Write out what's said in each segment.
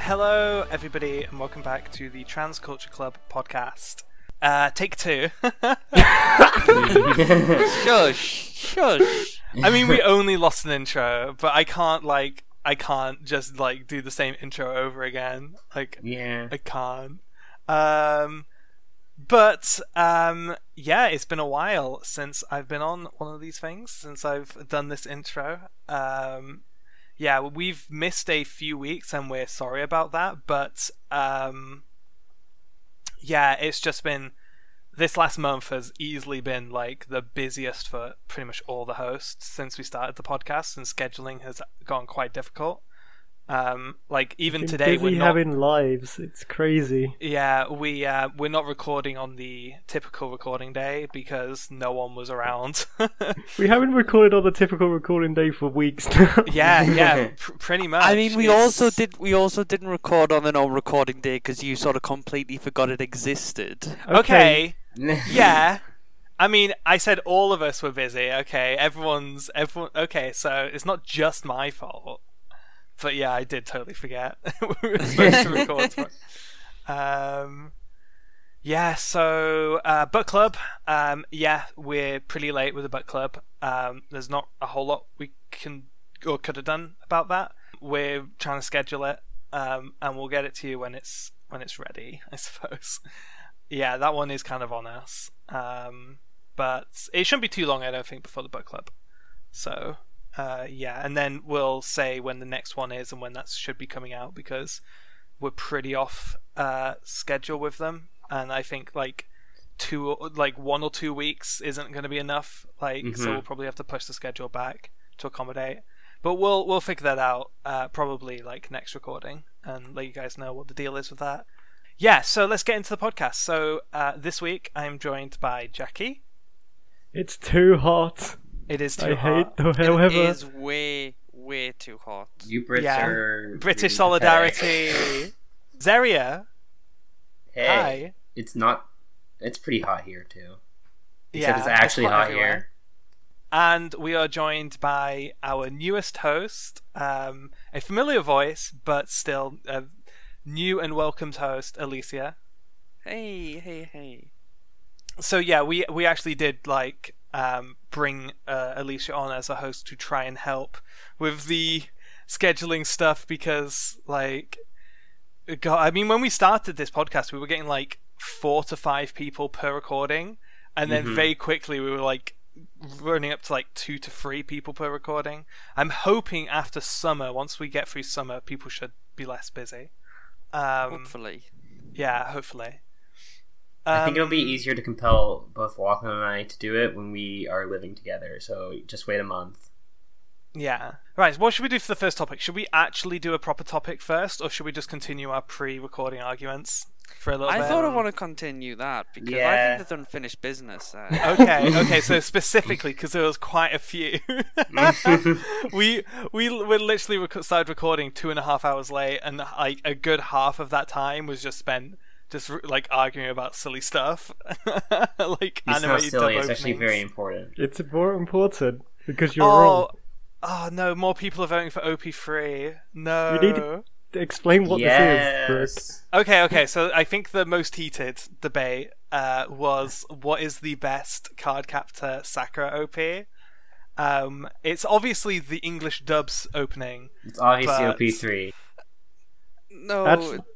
Hello, everybody, and welcome back to the Trans Culture Club podcast. Take two. Shush. I mean, we only lost an intro, but I can't just do the same intro over again. Yeah. I can't. Yeah, it's been a while since I've been on one of these things, since I've done this intro. Yeah, we've missed a few weeks and we're sorry about that, but yeah, it's just been, this last month has easily been the busiest for pretty much all the hosts since we started the podcast, and scheduling has gone quite difficult. Even today we're not having lives. It's crazy. Yeah, we're not recording on the typical recording day because no one was around. We haven't recorded on the typical recording day for weeks now. Yeah, pretty much. I mean, we also didn't record on the non-recording day because you sort of completely forgot it existed. Okay. Yeah. I mean, I said all of us were busy. Okay, everyone. Okay, so it's not just my fault. But yeah, I did totally forget we were supposed to record. Yeah, so book club. Yeah, we're pretty late with the book club. There's not a whole lot we can or could have done about that. We're trying to schedule it, and we'll get it to you when it's ready, I suppose. Yeah, that one is kind of on us. But it shouldn't be too long, I don't think, before the book club. So. Yeah, and then we'll say when the next one is and when that should be coming out, because we're pretty off schedule with them, and I think 1 or 2 weeks isn't going to be enough. So we'll probably have to push the schedule back to accommodate. But we'll figure that out probably next recording and let you guys know what the deal is with that. Yeah, so let's get into the podcast. So this week I'm joined by Jackie. It's too hot. It is too I hot. hate, however. It is way too hot. You Brits are British really solidarity. pathetic. Zaria. Hey, Hi. It's not. It's pretty hot here too. Yeah, It's actually hot everywhere. here. And we are joined by our newest host, a familiar voice, but still a new and welcomed host, Alicia. Hey. So yeah, we actually did bring Alicia on as a host to try and help with the scheduling stuff, because God, I mean, when we started this podcast we were getting 4 to 5 people per recording, and then very quickly we were running up to 2 to 3 people per recording. I'm hoping after summer, once we get through summer, people should be less busy. Hopefully. Yeah, hopefully. I think it'll be easier to compel both Lachlan and I to do it when we are living together, so just wait a month. Yeah. Right, what should we do for the first topic? Should we actually do a proper topic first, or should we just continue our pre-recording arguments for a little bit? I thought I want to continue that, because I think it's unfinished business. Okay, so specifically, because there was quite a few. we literally started recording 2.5 hours late, and a good half of that time was just spent just arguing about silly stuff. It's not silly, it's actually very important. It's more important because you're wrong. Oh no, more people are voting for OP3. No. You need to explain what this is, Brooke. Okay, so I think the most heated debate was what is the best Cardcaptor Sakura OP. It's obviously the English dubs opening. It's obviously OP3. No.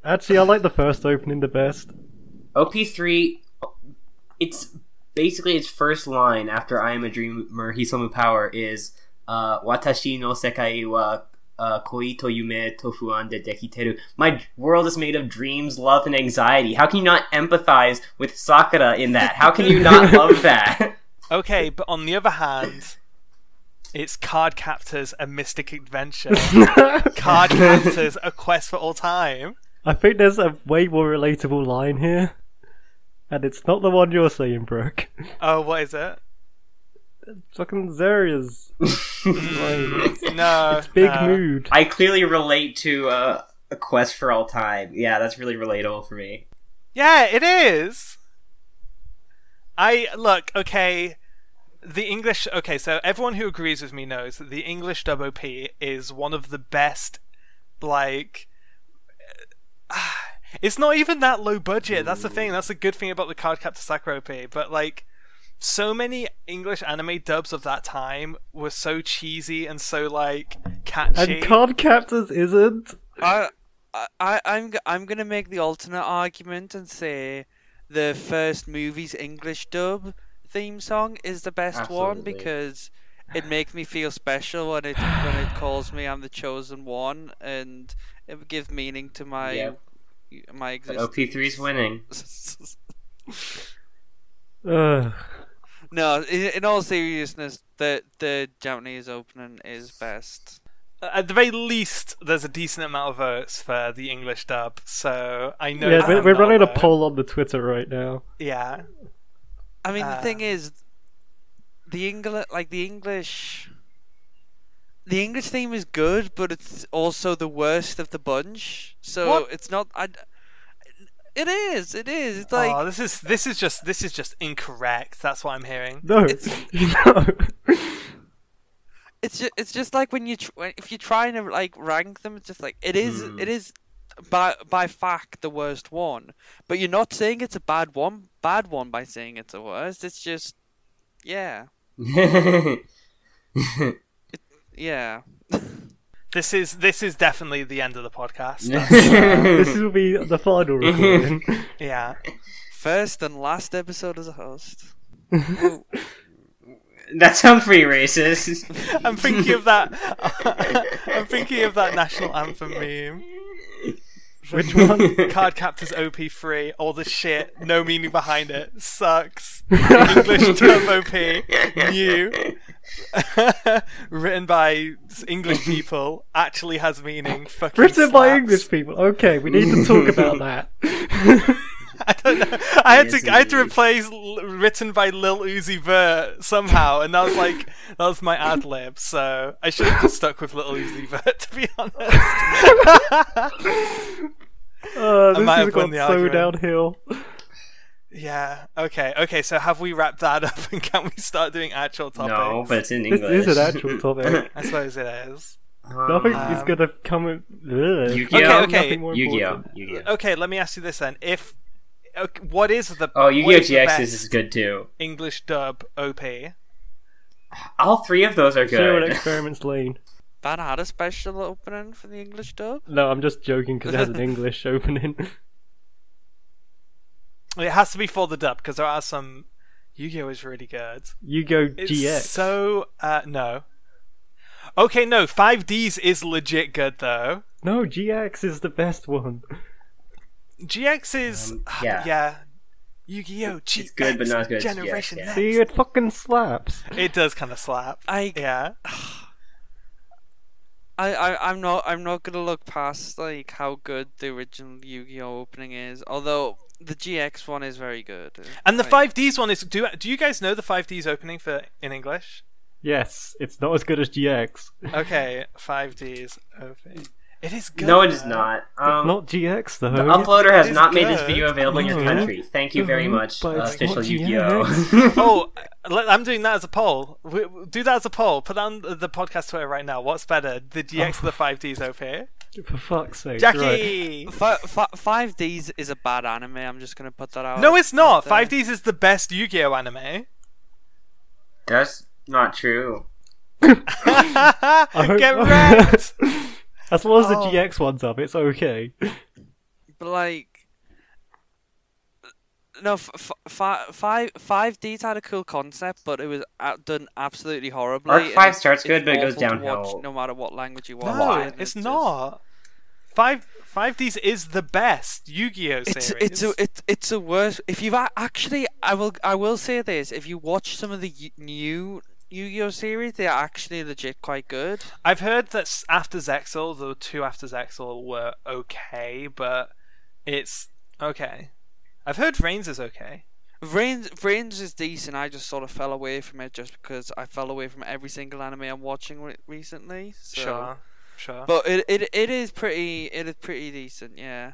Actually, I like the first opening the best. OP3, it's basically its first line after I am a dreamer, Hisomu power is Watashi no sekai wa koi to yume to fuan de dekiteru. My world is made of dreams, love, and anxiety. How can you not empathize with Sakura in that? How can you not love that? Okay, but on the other hand, it's Cardcaptor's A Mystic Adventure. Cardcaptor's A Quest for All Time. I think there's a way more relatable line here. And it's not the one you're saying, Brooke. Oh, what is it? Fucking Zaria's. No. It's big mood. I clearly relate to A Quest for All Time. Yeah, that's really relatable for me. Yeah, it is. Okay, the English... Okay, so everyone who agrees with me knows that the English dub OP is one of the best, It's not even that low budget. That's the thing. That's the good thing about the Cardcaptor Sakura OP. But like, so many English anime dubs of that time were so cheesy and so like catchy. And Cardcaptors isn't. I'm gonna make the alternate argument and say the first movie's English dub theme song is the best one Absolutely. because it makes me feel special when it calls me I'm the chosen one, and it gives meaning to my Yep. my But existence. OP3's winning. No, in all seriousness, the Japanese opening is best. At the very least, there's a decent amount of votes for the English dub, so I know. Yeah, that we're I'm not running a alone. poll on the Twitter right now. Yeah. I mean, the thing is, the English theme is good, but it's also the worst of the bunch. So What? it's not. It is. It's like Oh, this is just incorrect. That's what I'm hearing. No, no. it's just like when if you're trying to like rank them, it's just like it is by fact the worst one. But you're not saying it's a bad one by saying it's the worst. It's just yeah. Yeah. This is definitely the end of the podcast. This will be the final recording. Yeah. First and last episode as a host. That sounds pretty racist. I'm thinking of that. I'm thinking of that national anthem meme. Which one? Cardcaptor's OP3. All the shit, no meaning behind it. Sucks. English dub OP. New. Written by English people. Actually has meaning. Fucking Written by slaps. English people. Okay, we need to talk about that. I don't know. I had to replace written by Lil Uzi Vert somehow, and that was my ad lib. So I should have just stuck with Lil Uzi Vert, to be honest. This might has have gone won the so argument. downhill. Yeah. Okay. So have we wrapped that up, and can we start doing actual topics? No, but it's in This English. is an actual topic. I suppose it is. Nothing is gonna come in. Yu-Gi-Oh? Okay. Nothing more Yu-Gi-Oh. important. Yu-Gi-Oh. Okay. Let me ask you this then: what is the Oh, what Yu-Gi-Oh! is the GX best is good too. English dub OP? All three of those are Zero and good. Experiments Lane. Ban had a special opening for the English dub. No, I'm just joking because it has an English opening. It has to be for the dub because there are some. Yu-Gi-Oh is really good. Yu-Gi-Oh! It's GX. so no. Okay, no. 5Ds is legit good though. No, GX is the best one. GX is yeah. yeah. Yu-Gi-Oh! GX. It's good, but not as good as GX, Generation yeah. Next. See, it fucking slaps. It does kind of slap. Yeah. I'm not gonna look past like how good the original Yu-Gi-Oh opening is, although the GX one is very good. And the Like, 5Ds one is. Do you guys know the 5Ds opening for in English? Yes, it's not as good as GX. Okay, 5Ds opening. It is good. No, it is though. not. Not GX though. The uploader has It is not made this good. video available in your No. country. Thank you very much, But it's official not Yu-Gi-Oh. Oh, I'm doing that as a poll. Do that as a poll. Put that on the podcast Twitter right now. What's better, the GX or the 5Ds OP? For fuck's sake. Right. Jackie! 5Ds is a bad anime. I'm just gonna put that out. No, it's not. out there. 5Ds is the best Yu-Gi-Oh anime. That's not true. Get wrecked! As long as the Oh. GX one's up, it's okay. But like, no, 5Ds had a cool concept, but it was done absolutely horribly. Arc and 5 it's- starts good, it's but it goes awful to downhill. watch no matter what language you watch. No, it, and it's just- not. 5Ds is the best Yu-Gi-Oh series. It's a worse. If you've actually, I will say this: if you watch some of the new Yu-Gi-Oh series, they are actually legit quite good. I've heard that after Zexal, the two after Zexal were okay, but it's okay. I've heard Reigns is okay. Reigns is decent. I just sort of fell away from it just because I fell away from every single anime I'm watching recently. So. Sure. But it is pretty decent, yeah.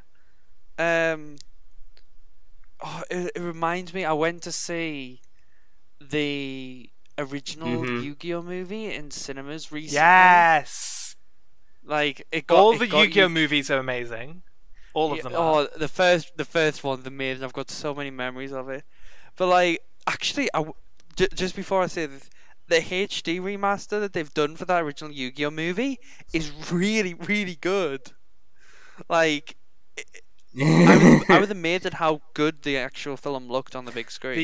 It reminds me, I went to see the original Yu-Gi-Oh movie in cinemas recently. Yes. Like All the Yu-Gi-Oh movies are amazing. All of them are. Oh, the first one's amazing. I've got so many memories of it. But like, actually, just before I say this, the HD remaster that they've done for that original Yu-Gi-Oh movie is really, really good. Like, I was amazed at how good the actual film looked on the big screen.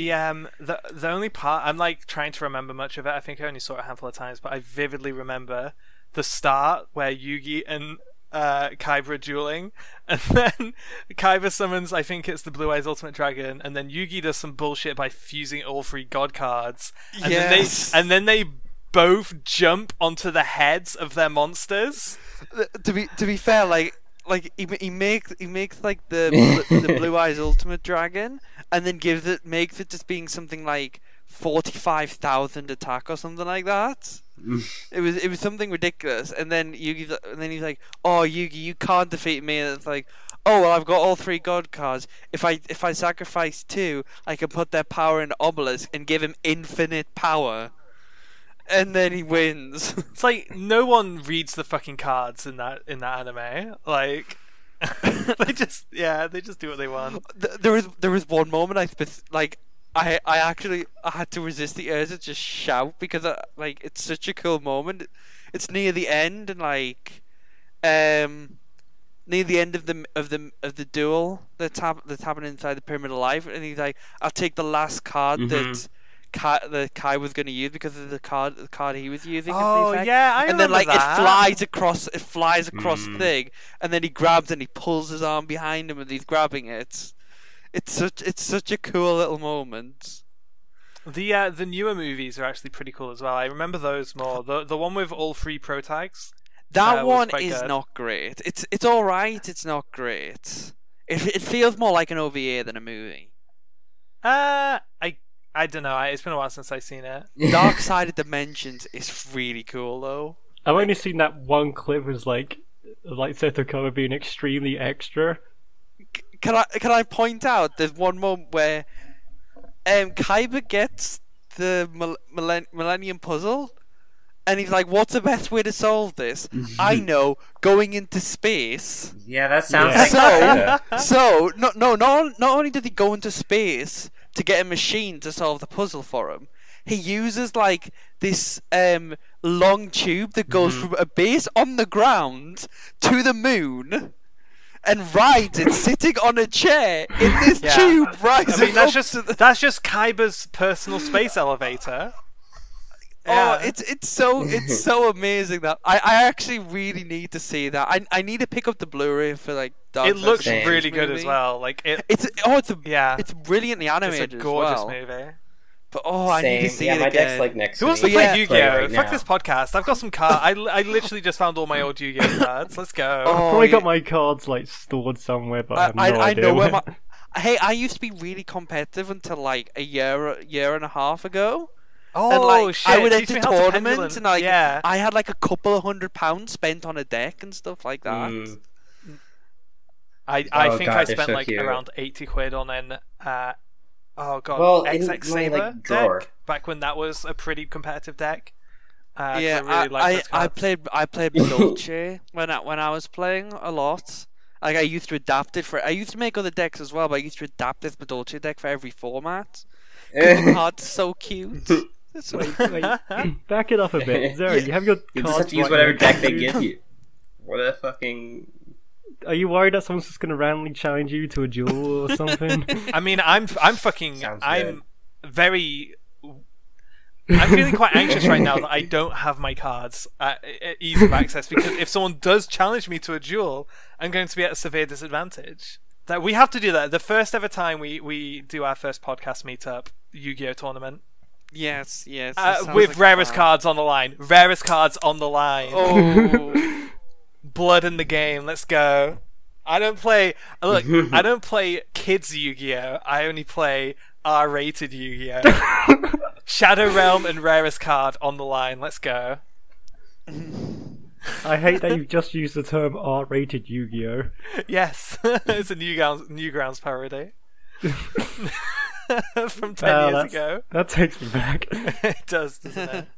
The only part I'm like trying to remember much of it. I think I only saw it a handful of times, but I vividly remember the start where Yugi and Kaiba are dueling, and then Kaiba summons, I think it's the Blue Eyes Ultimate Dragon, and then Yugi does some bullshit by fusing all 3 god cards, and then they both jump onto the heads of their monsters. To be fair, like he makes like the Blue Eyes Ultimate Dragon, and then makes it just being something like 45,000 attack or something like that. It was something ridiculous, and then he's like, "Oh, Yugi, you can't defeat me." And it's like, "Oh well, I've got all 3 god cards. If I sacrifice 2, I can put their power in Obelisk and give him infinite power." And then he wins. It's like no one reads the fucking cards in that anime. Like they just do what they want. There was one moment I had to resist the urge to just shout because it's such a cool moment. It's near the end, and near the end of the duel that's happening inside the Pyramid of Life, and he's like, "I'll take the last card that Kai was going to use because of the card he was using." Oh yeah, I remember and then that. it flies across the thing, and then he grabs and he pulls his arm behind him and he's grabbing it. It's such a cool little moment. The newer movies are actually pretty cool as well. I remember those more. The one with all 3 pro tags. That one is good. not great. It's all right. It's not great. It feels more like an OVA than a movie. I don't know. It's been a while since I've seen it. Dark Sided Dimensions is really cool though. I've only seen that one clip was like Seto Koma being extremely extra. Can I point out there's one moment where Kaiba gets the Millennium Puzzle, and he's like, "What's the best way to solve this?" I know, going into space. Yeah, that sounds like not only did he go into space to get a machine to solve the puzzle for him, he uses like this long tube that goes from a base on the ground to the moon, and rides it sitting on a chair in this tube. Rising. I mean, that's just Kaiba's personal space elevator. Yeah. Oh, it's so amazing that I actually really need to see that. I need to pick up the Blu-ray for like. It looks really good as well. Like it's brilliantly animated. It's a gorgeous as well. movie. But I need to see it my again. deck's like next Who wants to week. play Yu-Gi-Oh? Right Fuck now. this podcast. I've got some cards. I literally just found all my old Yu-Gi-Oh cards. Let's go. Oh, I've probably got my cards like stored somewhere, but I have no idea. know where Hey, I used to be really competitive until like a year and a half ago. Oh and, like, shit! I would Teach enter me how to tournaments, and pendulum. I had like a couple of £100 spent on a deck and stuff like that. I Oh, think God, I they're spent so like cute. around 80 quid on an Well, in XX my, Saber like, drawer. deck back when that was a pretty competitive deck. 'Cause Yeah, I really liked those I cards. played Dolce when I was playing a lot. Like I used to adapt it I used to make other decks as well, but I used to adapt this Dolce deck for every format. The card's so cute. It's Wait, back it up a bit. Zeri, you have your You cards just have to use right whatever next deck to they you. give you. What a fucking... Are you worried that someone's just going to randomly challenge you to a duel or something? I mean, I'm fucking. Sounds I'm very. I'm feeling quite anxious right now that I don't have my cards at ease of access, because if someone does challenge me to a duel, I'm going to be at a severe disadvantage. That we have to do that. The first ever time we do our first podcast meetup, Yu-Gi-Oh tournament. Yes. With like rarest cards on the line. Rarest cards on the line. Oh. Blood in the game. Let's go. I don't play. Look, I don't play kids Yu-Gi-Oh. I only play R-rated Yu-Gi-Oh. Shadow Realm and rarest card on the line. Let's go. I hate that you've just used the term R-rated Yu-Gi-Oh. Yes, it's a Newgrounds parody. From 10 years ago. That takes me back. It does, doesn't it?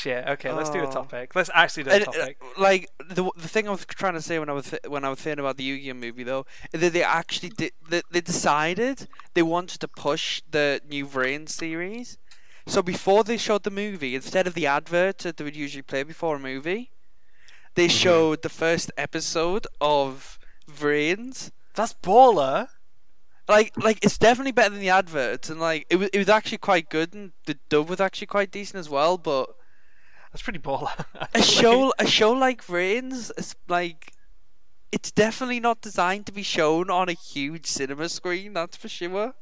shit. Okay, let's do a Oh. topic. Let's actually do a And, topic. like the thing I was trying to say when I was saying about the Yu-Gi-Oh movie though, is that they actually they decided they wanted to push the new Vrain series. So before they showed the movie, instead of the advert that they would usually play before a movie, they showed the first episode of Vrains. That's baller. Like it's definitely better than the advert, and like it was actually quite good, and the dub was actually quite decent as well. But That's pretty baller. a actually. show like Vrains is like, it's definitely not designed to be shown on a huge cinema screen. That's for sure.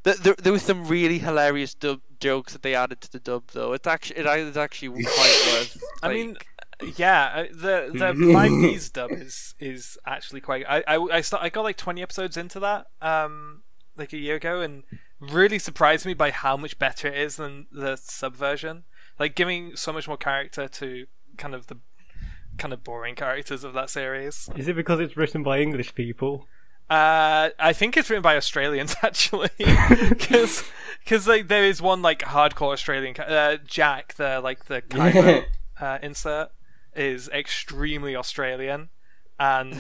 There was some really hilarious dub jokes that they added to the dub, though. It's actually quite worth. I like- mean, yeah, the 5D's dub is actually quite. I got like 20 episodes into that like a year ago, and really surprised me by how much better it is than the sub version. Like giving so much more character to kind of the boring characters of that series. Is it because it's written by English people? I think it's written by Australians actually, because like there is one like hardcore Australian Jack, the Kaiba insert is extremely Australian, and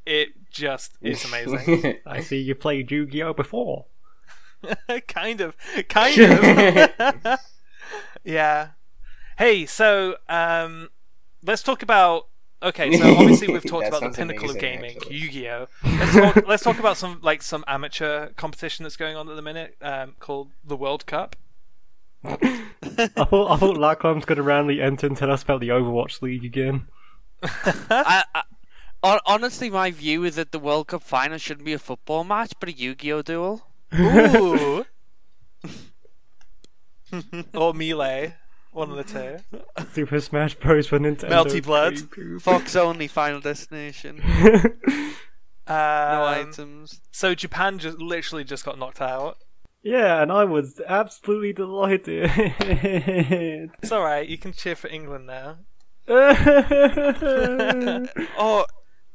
it just is amazing. I see you played Yu-Gi-Oh before. kind of. Yeah. Hey, so let's talk about. Okay, so obviously we've talked That about the sounds pinnacle of amazing, gaming, actually. Yu-Gi-Oh. Let's talk about some amateur competition that's going on at the minute, called the World Cup. I thought Lacombe's going to randomly enter and tell us about the Overwatch League again. Honestly, my view is that the World Cup final shouldn't be a football match, but a Yu-Gi-Oh duel. Ooh. Or Melee, one of the two. Super Smash Bros. For Nintendo. Melty Blood. Fox only Final Destination. No items. So Japan literally just got knocked out. Yeah, and I was absolutely delighted. It's alright, you can cheer for England now. Oh,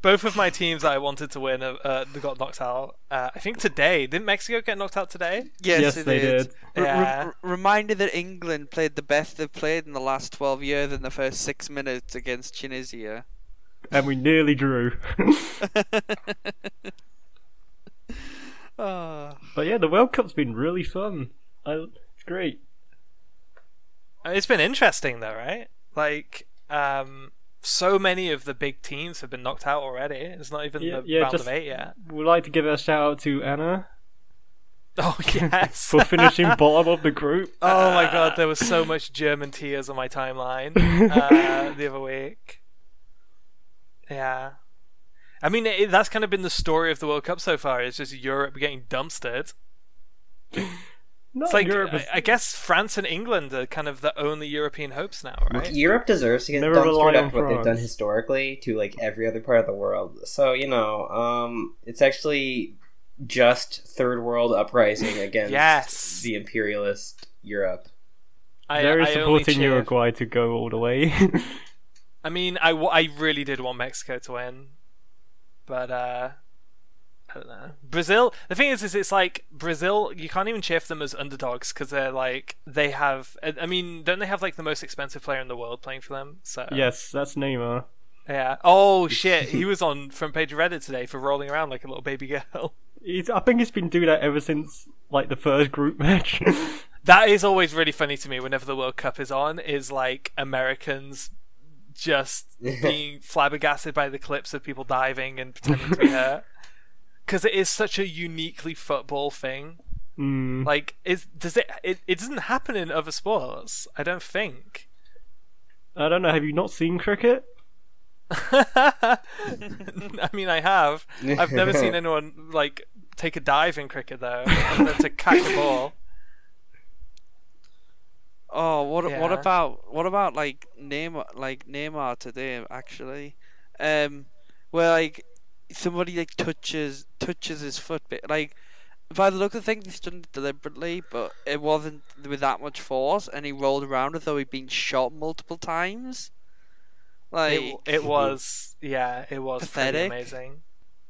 Both of my teams that I wanted to win got knocked out. I think today. Didn't Mexico get knocked out today? yes, Yes, they did. Yeah. Reminder that England played the best they've played in the last 12 years in the first 6 minutes against Tunisia. And we nearly drew. Oh. But yeah, the World Cup's been really fun. It's great. It's been interesting though, right? Like, so many of the big teams have been knocked out already. It's not even the round of 8 yet. We'd like to give a shout out to Anna Oh yes. for finishing bottom of the group. Oh my god, there was so much German tears on my timeline the other week. Yeah. I mean, that's kind of been the story of the World Cup so far. It's just Europe getting dumpstered. Not It's like, Europe. I guess France and England are kind of the only European hopes now, right? Europe deserves to get Never rely dumpstered on after what they've done France. historically to like every other part of the world. So it's actually just third world uprising against Yes. the imperialist Europe. Very I only supporting cheered. Uruguay to go all the way. I mean, I really did want Mexico to win, but I don't know. Brazil. The thing is it's like Brazil. You can't even cheer for them as underdogs because they're like they have. I mean, don't they have like the most expensive player in the world playing for them? So Yes, that's Neymar. yeah. Oh shit, he was on front page of Reddit today for rolling around like a little baby girl. I think he's been doing that ever since like the first group match. That is always really funny to me whenever the World Cup is on. Is like Americans just being flabbergasted by the clips of people diving and pretending to be hurt. Because it is such a uniquely football thing. Mm. Like, it doesn't happen in other sports, I don't think. I don't know. Have you not seen cricket? I mean, I have. I've never seen anyone like take a dive in cricket though, and then to catch a ball. Oh, what Yeah. what about like Neymar today actually, where like somebody like touches his foot bit, like by the look of things he's done it deliberately, but it wasn't with that much force, and he rolled around as though he'd been shot multiple times. Like It was pretty Pathetic. amazing.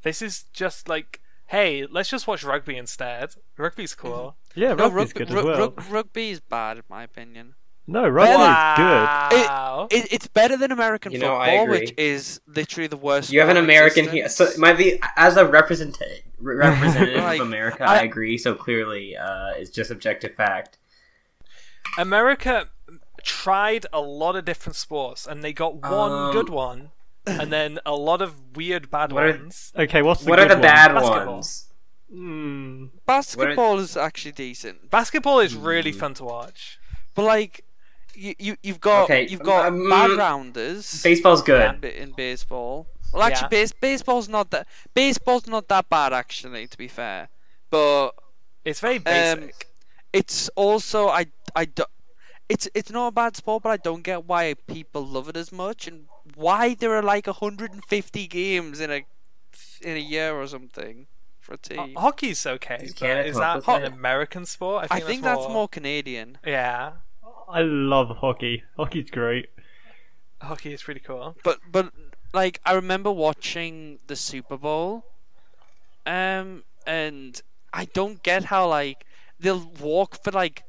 This is just like, hey, let's just watch rugby instead. Rugby's cool. Yeah, no, rugby's good as well. rugby is bad in my opinion. No, rugby is good. Wow. It's better than American You know, football, I agree. which is literally the worst. You have an sport in American here, so existence. it might be as a representative Like, of America. I- I agree. So clearly, it's just objective fact. America tried a lot of different sports, and they got one good one, and then a lot of weird bad What are- ones. Okay, what's the What are good the bad Basketball. ones? one? Basketball is actually decent, Basketball is really fun to watch. but like you've got Okay, bad rounders Baseball's good. in baseball. Well, actually, baseball's not that bad actually. To be fair, but It's very basic. it's also it's not a bad sport, but I don't get why people love it as much and why there are like 150 games in a year or something for a team. Hockey's okay, Is but Canada is come up that with an it? American sport? I think that's more Canadian. Yeah, I love hockey. Hockey's great. hockey is pretty cool. But like I remember watching the Super Bowl, and I don't get how like they'll walk for like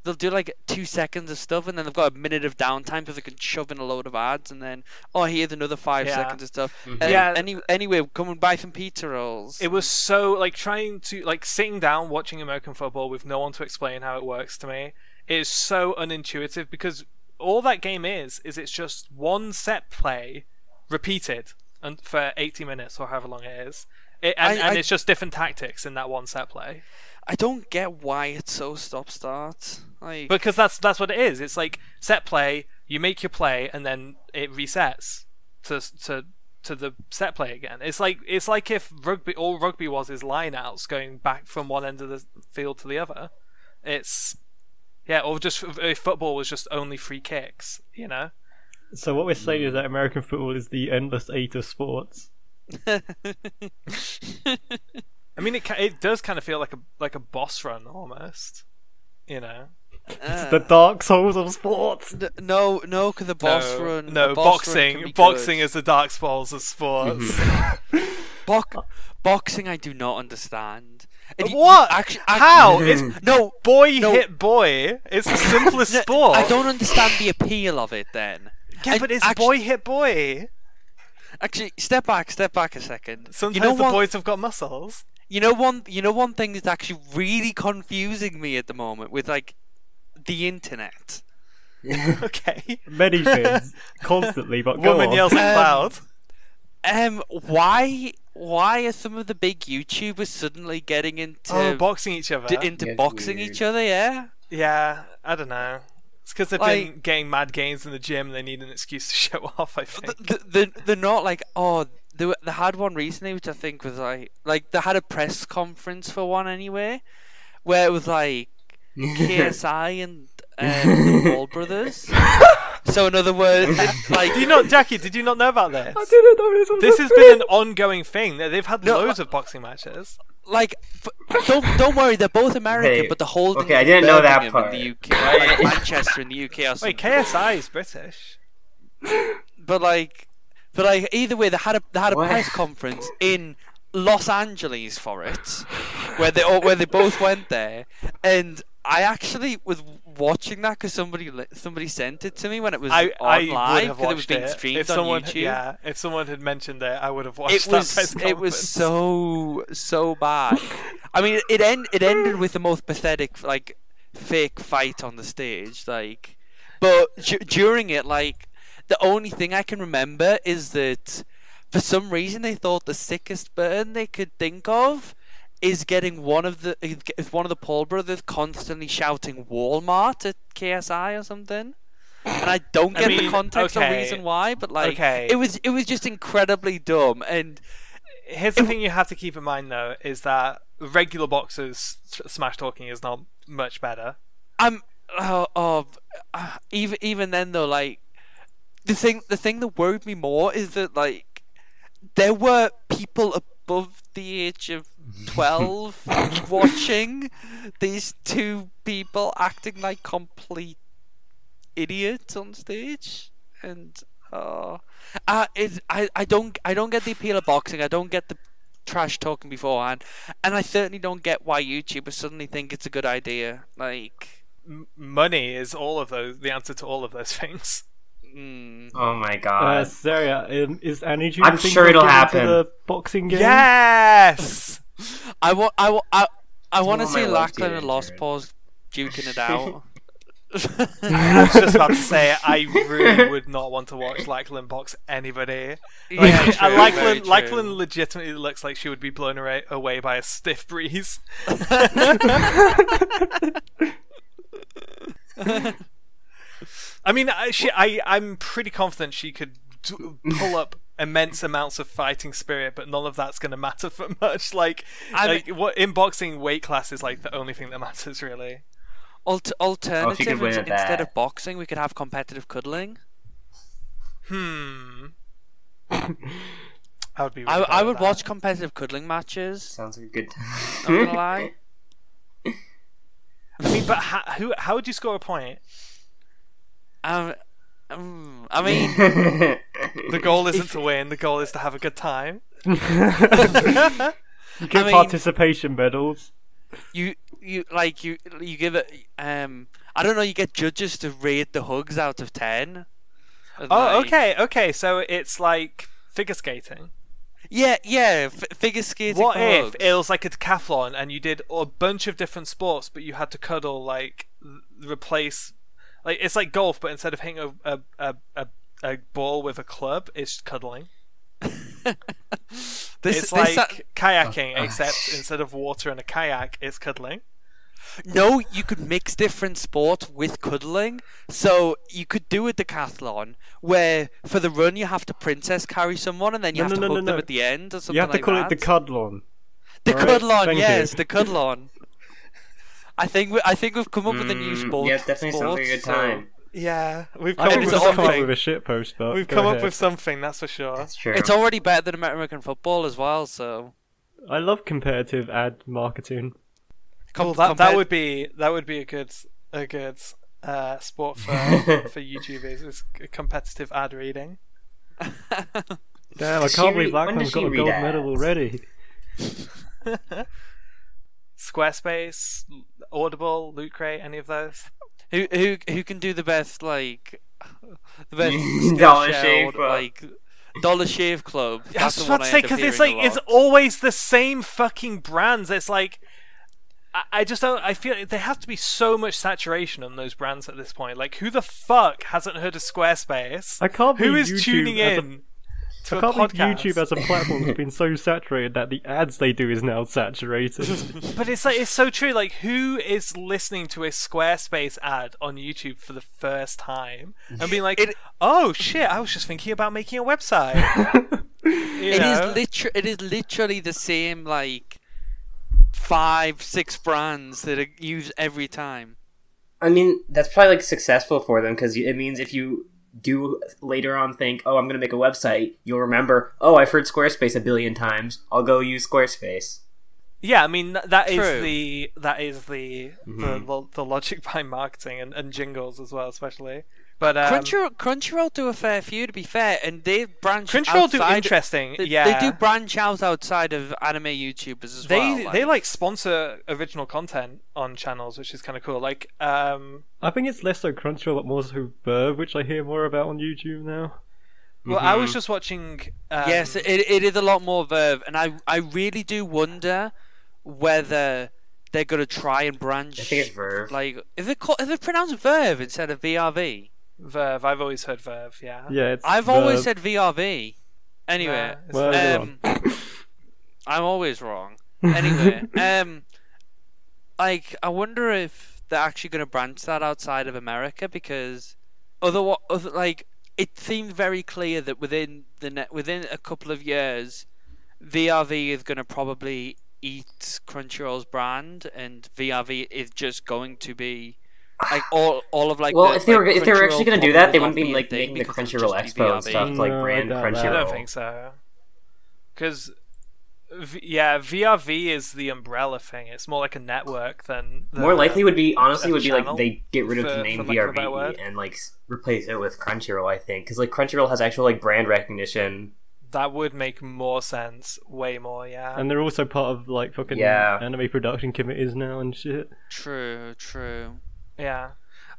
they'll do like 2 seconds of stuff and then they've got a minute of downtime so they can shove in a load of ads and then here's another 5 Yeah. seconds of stuff. Mhm. And Yeah. Anyway, come and buy some pizza rolls. It was so like trying to like sitting down watching American football with no one to explain how it works to me is so unintuitive because all that game is it's just one set play repeated and for 80 minutes or however long it is. And it's just different tactics in that one set play. I don't get why it's so stop-start. Like, Because that's what it is. It's like set play, you make your play, and then it resets to the set play again. It's like if all rugby was is line outs going back from one end of the field to the other. Or just if football was just only free kicks, you know. So what we're saying is that American football is the endless eight of sports. I mean, it does kind of feel like a boss run almost, you know. The Dark Souls of sports. no, because the boss run. No, the boss run can boxing. be Boxing good. is the dark souls of sports. Boxing, I do not understand. And What? How? It's no boy no. hit boy. It's the simplest sport. I don't understand the appeal of it. Then, Yeah, but it's boy hit boy. Actually, step back a second. Sometimes the boys have got muscles. You know one thing that's actually really confusing me at the moment with like the internet. Okay. Many things. Constantly, but go Woman on. yells at cloud. Why are some of the big YouTubers suddenly getting into Boxing each other. into It's boxing weird. each other? Yeah. Yeah, I don't know. It's because they've Like- been getting mad gains in the gym. They need an excuse to show off. I think. They're not like they had one recently which I think was like they had a press conference for one anyway where it was like KSI and the Paul brothers. So in other words, like Jackie? Did you not know about this? I didn't know this was This a has thing. been an ongoing thing. They've had No, loads of boxing matches. like don't worry, they're both American, Hey, but they're holding okay, I in didn't know that Birmingham part. in the UK, like Manchester in the UK or something. Wait, KSI is British. But either way, they had a What? press conference in Los Angeles for it, where they both went there, and I actually was watching that because somebody sent it to me when it was I on would live have because it was watched being it streamed if on someone. YouTube. Yeah, if someone had mentioned it, I would have watched It that press was conference. so bad. I mean, it ended with the most pathetic like fake fight on the stage, like. But during it, like, the only thing I can remember is that for some reason they thought the sickest burn they could think of is getting one of the Paul brothers constantly shouting Walmart at KSI or something. And I don't get the mean, context or okay, reason why, but like okay. it was just incredibly dumb. And Here's the thing you have to keep in mind, though, is that regular boxers smash talking is not much better. Even then though, like the thing that worried me more is that like there were people above the age of 12 watching these two people acting like complete idiots on stage, and I don't get the appeal of boxing. I don't get the trash talking beforehand, and I certainly don't get why YouTubers suddenly think it's a good idea. Like, money is the answer to all of those things. Oh my god. Saria, is Aniju I'm sure it'll happen. the boxing game? Yes. I want to of see my Lachlan love and Lost Paws duking it out. I was just about to say, I really would not want to watch Lachlan box anybody. Yeah, true, very true. Lachlan legitimately looks like she would be blown away by a stiff breeze. I mean, I'm pretty confident she could pull up immense amounts of fighting spirit, but none of that's going to matter for much. What in boxing, weight class is like the only thing that matters, really. Alternative, win at instead that. of boxing, we could have competitive cuddling. I would be. Really I bad would at watch that. competitive cuddling matches. Sounds like a good time. I'm not gonna lie. I mean, but how would you score a point? I mean, The goal isn't to win. The goal is to have a good time. You get participation medals. you give it. I don't know. You get judges to rate the hugs out of 10. Oh, okay. So it's like figure skating. Yeah. Figure skating. What for if hugs. it was like a decathlon and you did a bunch of different sports, but you had to cuddle, like replace, like it's like golf, but instead of hitting a ball with a club, it's cuddling. It's like kayaking, except instead of water and a kayak, it's cuddling. No, you could mix different sports with cuddling. So you could do a decathlon where for the run you have to princess carry someone and then you have to hug them at the end or something like that. You have to call it the cuddlon. The cuddlon, Thank yes, you. the cuddlon. I think we've come up with a new sport. Yeah, it definitely sounds like a good time. Yeah, we've I come up think with it's come up with something. a shit post, but We've go come up ahead. with something, that's for sure. That's true. It's already better than American football as well. So I love competitive ad marketing. Cool. That would be a good sport for YouTubers. Is competitive ad reading. Damn, I She can't believe when does Blackman's got she a read gold ads? medal already. Squarespace, Audible, Loot Crate, any of those? who can do the best the best Dollar Skillshare Shave or, Club. like Dollar Shave Club. I That's was the about one to I say, end up because it's hearing like a it's lot. always the same fucking brands. It's like I just don't. I feel there have to be so much saturation on those brands at this point. Like, who the fuck hasn't heard of Squarespace? I can't Who believe is YouTube tuning as a- in to I a can't believe podcast? YouTube as a platform has been so saturated that the ads they do is now saturated. But it's like it's so true. Like, who is listening to a Squarespace ad on YouTube for the first time and being like, "Oh shit, I was just thinking about making a website." It is literally the same 5-6 brands that are used every time. I mean, that's probably successful for them because it means if you do later on think, oh, I'm going to make a website, you'll remember, oh, I've heard Squarespace a billion times. I'll go use Squarespace. Yeah, I mean that is True. the logic behind marketing and jingles as well, especially. But Crunchyroll do a fair few, to be fair, and they branch. Crunchyroll do outside- interesting. They Yeah, do branch out outside of anime YouTubers as well. they sponsor original content on channels, which is kind of cool. Like I think it's less so Crunchyroll, but more so Verve, which I hear more about on YouTube now. well, I was just watching. Yes, it is a lot more Verve, and I really do wonder whether they're gonna try and branch. I think it's Verve. Is it pronounced Verve instead of VRV? Verve. I've always heard Verve. Yeah. Yeah, it's I've Verve. always said VRV. Anyway, It's Well, Verve. you're wrong. I'm always wrong. Anyway, I wonder if they're actually going to branch that outside of America because it seemed very clear that within a couple of years, VRV is going to probably eat Crunchyroll's brand, and VRV is just going to be all of Well, if they were Crunchyroll actually going to do probably that, they will wouldn't not be a thing making the because it'll Crunchyroll just be Expo and VRV. stuff to No, I brand doubt that. Crunchyroll. I don't think so. Because VRV is the umbrella thing. It's more like a network than More likely would be a channel they get rid of the for name lack of a better VRV word. and replace it with Crunchyroll. I think because Crunchyroll has actual brand recognition. That would make more sense, way more. Yeah. And they're also part of fucking Yeah. anime production committees now and shit. True. Yeah.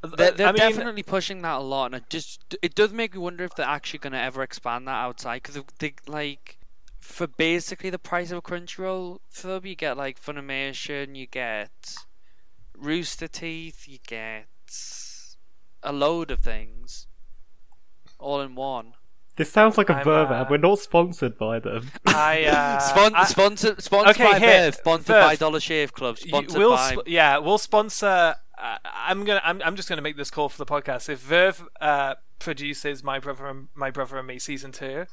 They're I mean, definitely pushing that a lot, and it does make me wonder if they're actually going to ever expand that outside. Because they like, for basically the price of a Crunchyroll sub, you get like Funimation, you get Rooster Teeth, you get a load of things, all in one. This sounds like a I'm, Verve ad. We're not sponsored by them. Sponsored Okay, by here, Verve, sponsored Verve. by Dollar Shave Club, sponsored by. We'll sponsor. I'm just gonna make this call for the podcast. If Verve produces My Brother and Me season 2,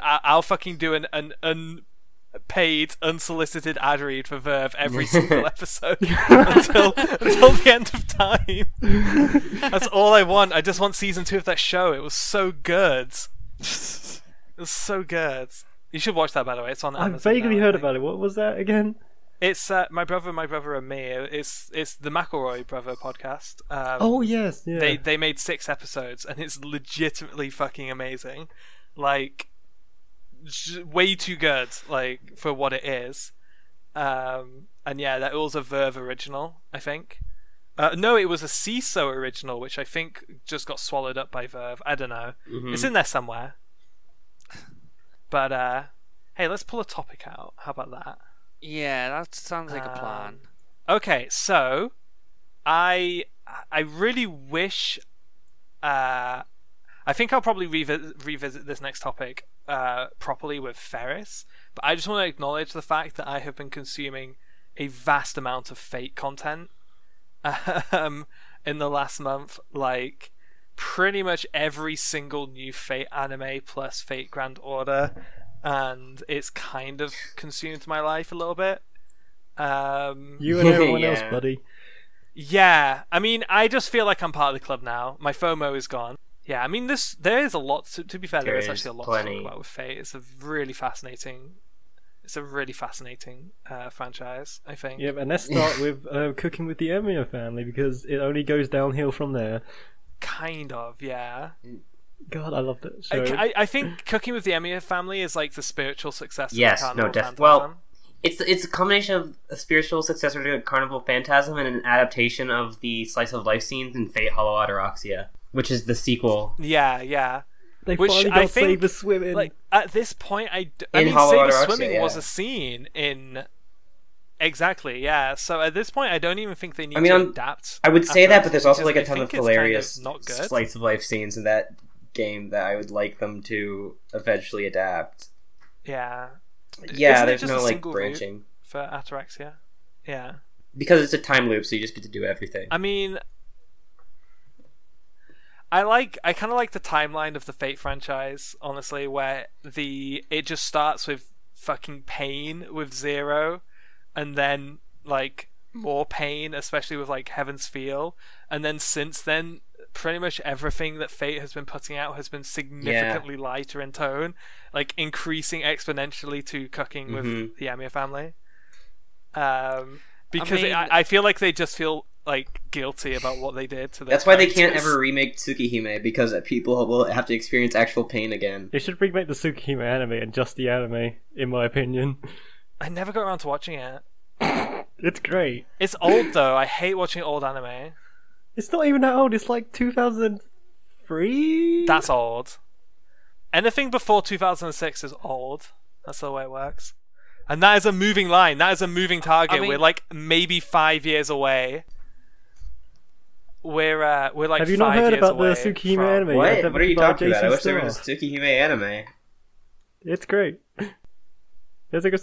I'll fucking do an unpaid, unsolicited ad read for Verve every single episode until the end of time. That's all I want. I just want season 2 of that show. It was so good. It was so good. You should watch that, by the way. It's on Amazon. I've vaguely now, heard about it. What was that again? It's My Brother and Me. It's the McElroy brother podcast. Oh yes, yeah. They made 6 episodes, and it's legitimately fucking amazing. Like, way too good, like, for what it is. And yeah, that was a Verve original, I think. No, it was a CISO original, which I think just got swallowed up by Verve. I don't know. Mm-hmm. It's in there somewhere. But hey, let's pull a topic out. How about that? Yeah, that sounds like a plan. Okay, so I really wish. I think I'll probably revisit this next topic properly with Ferris, but I just want to acknowledge the fact that I have been consuming a vast amount of Fate content in the last month. Like, pretty much every single new Fate anime plus Fate Grand Order, and it's kind of consumed my life a little bit. You and everyone else, buddy. Yeah, I mean, I just feel like I'm part of the club now. My FOMO is gone. Yeah, I mean, there is a lot to be fair. There is actually a lot to talk about with Fate. It's a really fascinating franchise, I think. Yeah, and let's start with Cooking with the Emiya family, because it only goes downhill from there. Kind of, yeah. God, I love that show. I think Cooking with the Emiya family is like the spiritual successor. Yes, to Carnival Phantasm. Well, it's a combination of a spiritual successor to Carnival Phantasm and an adaptation of the slice of life scenes in Fate Hollow Ataraxia, which is the sequel. Yeah. They Which finally I got think, Saber Swimming. Like, at this point, I In mean, Hollow Saber Ataraxia, Swimming was yeah. a scene in. Exactly, yeah. So at this point, I don't even think they need to adapt. I would say after that, but there's also because like a I ton of think it's hilarious kind of not good. slice of life scenes in that game that I would like them to eventually adapt. Yeah. Yeah, Isn't it there's just no a like single branching route for Ataraxia. Yeah. because it's a time loop, so you just get to do everything. I mean, I kind of like the timeline of the Fate franchise, honestly, where it just starts with fucking pain with Zero, and then like more pain, especially with like Heaven's Feel, and then since then, pretty much everything that Fate has been putting out has been significantly lighter in tone, like increasing exponentially to Cooking with the Emiya family. Because I feel like they just feel like guilty about what they did to their That's why they characters. can't ever remake Tsukihime, because people will have to experience actual pain again. They should remake the Tsukihime anime and just the anime, in my opinion. I never got around to watching it. It's great. It's old though. I hate watching old anime. It's not even that old. It's like 2003. That's old. Anything before 2006 is old. That's the way it works. And that is a moving line. That is a moving target. I mean, we're like maybe 5 years away. We're like. Have you not 5 heard years about the away Tsukihime from- anime? What? Yet? What are you talking about? I wish there Jason was a Star. Tsukihime anime. It's great. There's like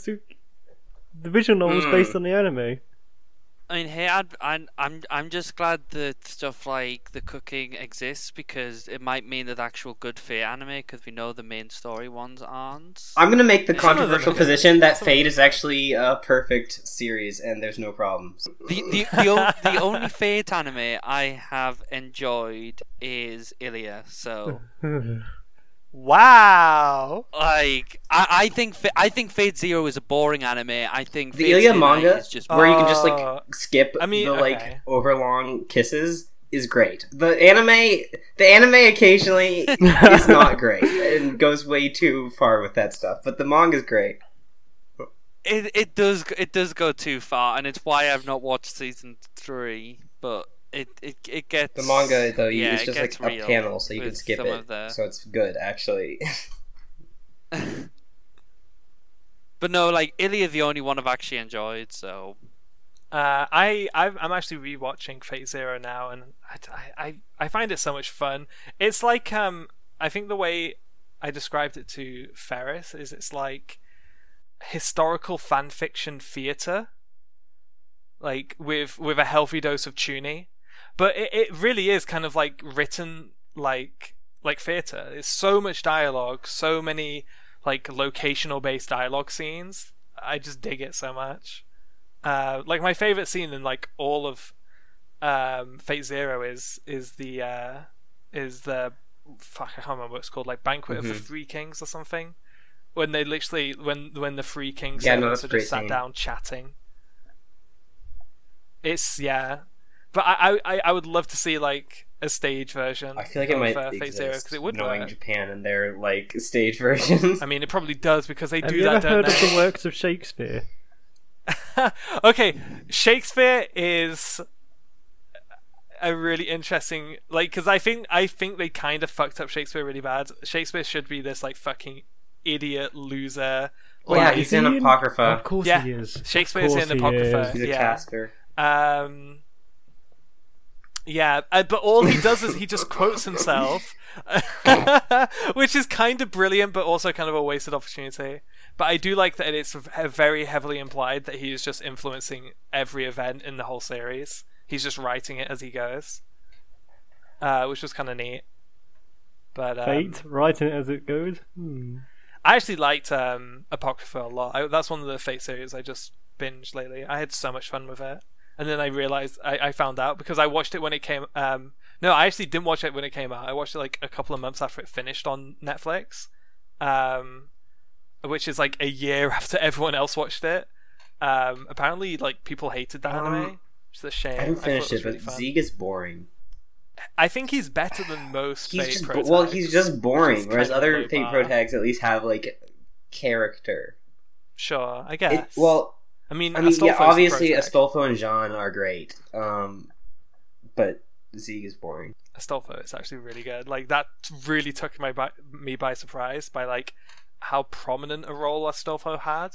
the visual novel is based on the anime. I mean, hey, I'm just glad that stuff like the cooking exists, because it might mean that actual good Fate anime, because we know the main story ones aren't. I'm gonna make the Some of them controversial are- position that Fate is actually a perfect series and there's no problems. The only Fate anime I have enjoyed is Ilya. So Wow. like I think Fate Zero is a boring anime. I think The Fate Ilya Stay Night manga, is just where you can just like skip I mean, the like okay. overlong kisses, is great. The anime occasionally is not great and goes way too far with that stuff, but the manga is great. it does go too far, and it's why I've not watched season 3. But it gets The manga though, yeah, it's it just like gets a real panel, so you can with skip some it. of the- So it's good actually. But no, like Ilya, the only one I've actually enjoyed. So I'm actually rewatching Fate Zero now, and I find it so much fun. It's like I think the way I described it to Ferris is it's like historical fan fiction theater, like with a healthy dose of tuny, but it really is kind of like written like theater. It's so much dialogue, so many like locational based dialogue scenes. I just dig it so much. Like my favorite scene in like all of Fate Zero is the fuck, I can't remember what it's called, like Banquet of the Three Kings or something, when they literally when the Three Kings that's are a great just sat scene. down chatting. It's but I would love to see like a stage version. I feel like it of, might Fate Zero, exist, because it would knowing work. Japan and their like stage versions. I mean, it probably does because they Have do you that, ever don't heard of they? the works of Shakespeare? Okay, Shakespeare is a really interesting, like, because I think they kind of fucked up Shakespeare really bad. Shakespeare should be this like fucking idiot loser. Oh yeah, like- he's in Apocrypha. Of course Yeah, he is. Shakespeare's Of in course he Apocrypha. is. He's a Yeah. caster. Yeah, but all he does is he just quotes himself, which is kind of brilliant, but also kind of a wasted opportunity. But I do like that it's very heavily implied that he is just influencing every event in the whole series. He's just writing it as he goes, which was kind of neat. But Fate, writing it as it goes. I actually liked Apocrypha a lot. That's one of the Fate series I just binged lately. I had so much fun with it. And then I realized, I found out, because I watched it when it came... no, I actually didn't watch it when it came out. I watched it like a couple of months after it finished on Netflix. Which is like a year after everyone else watched it. Apparently, like, people hated that anime. Which is a shame. I haven't finished thought it, was but really Zeke is boring. I think he's better than most Fate He's protags. he's just boring. Which is Whereas kind of other low Fate bar. protags at least have like character. Sure, I guess. I mean, yeah, Astolfo's the obviously protag. Astolfo and Jean are great. But Zeke is boring. Astolfo is actually really good. Like, that really took me by surprise by like how prominent a role Astolfo had.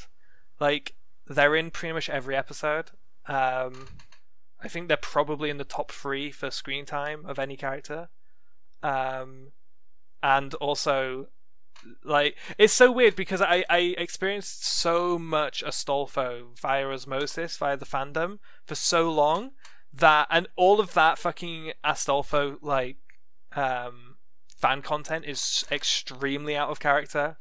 Like, they're in pretty much every episode. I think they're probably in the top 3 for screen time of any character. And also, like, it's so weird because I experienced so much Astolfo via osmosis, via the fandom, for so long, that, and all of that fucking Astolfo, like, fan content is extremely out of character.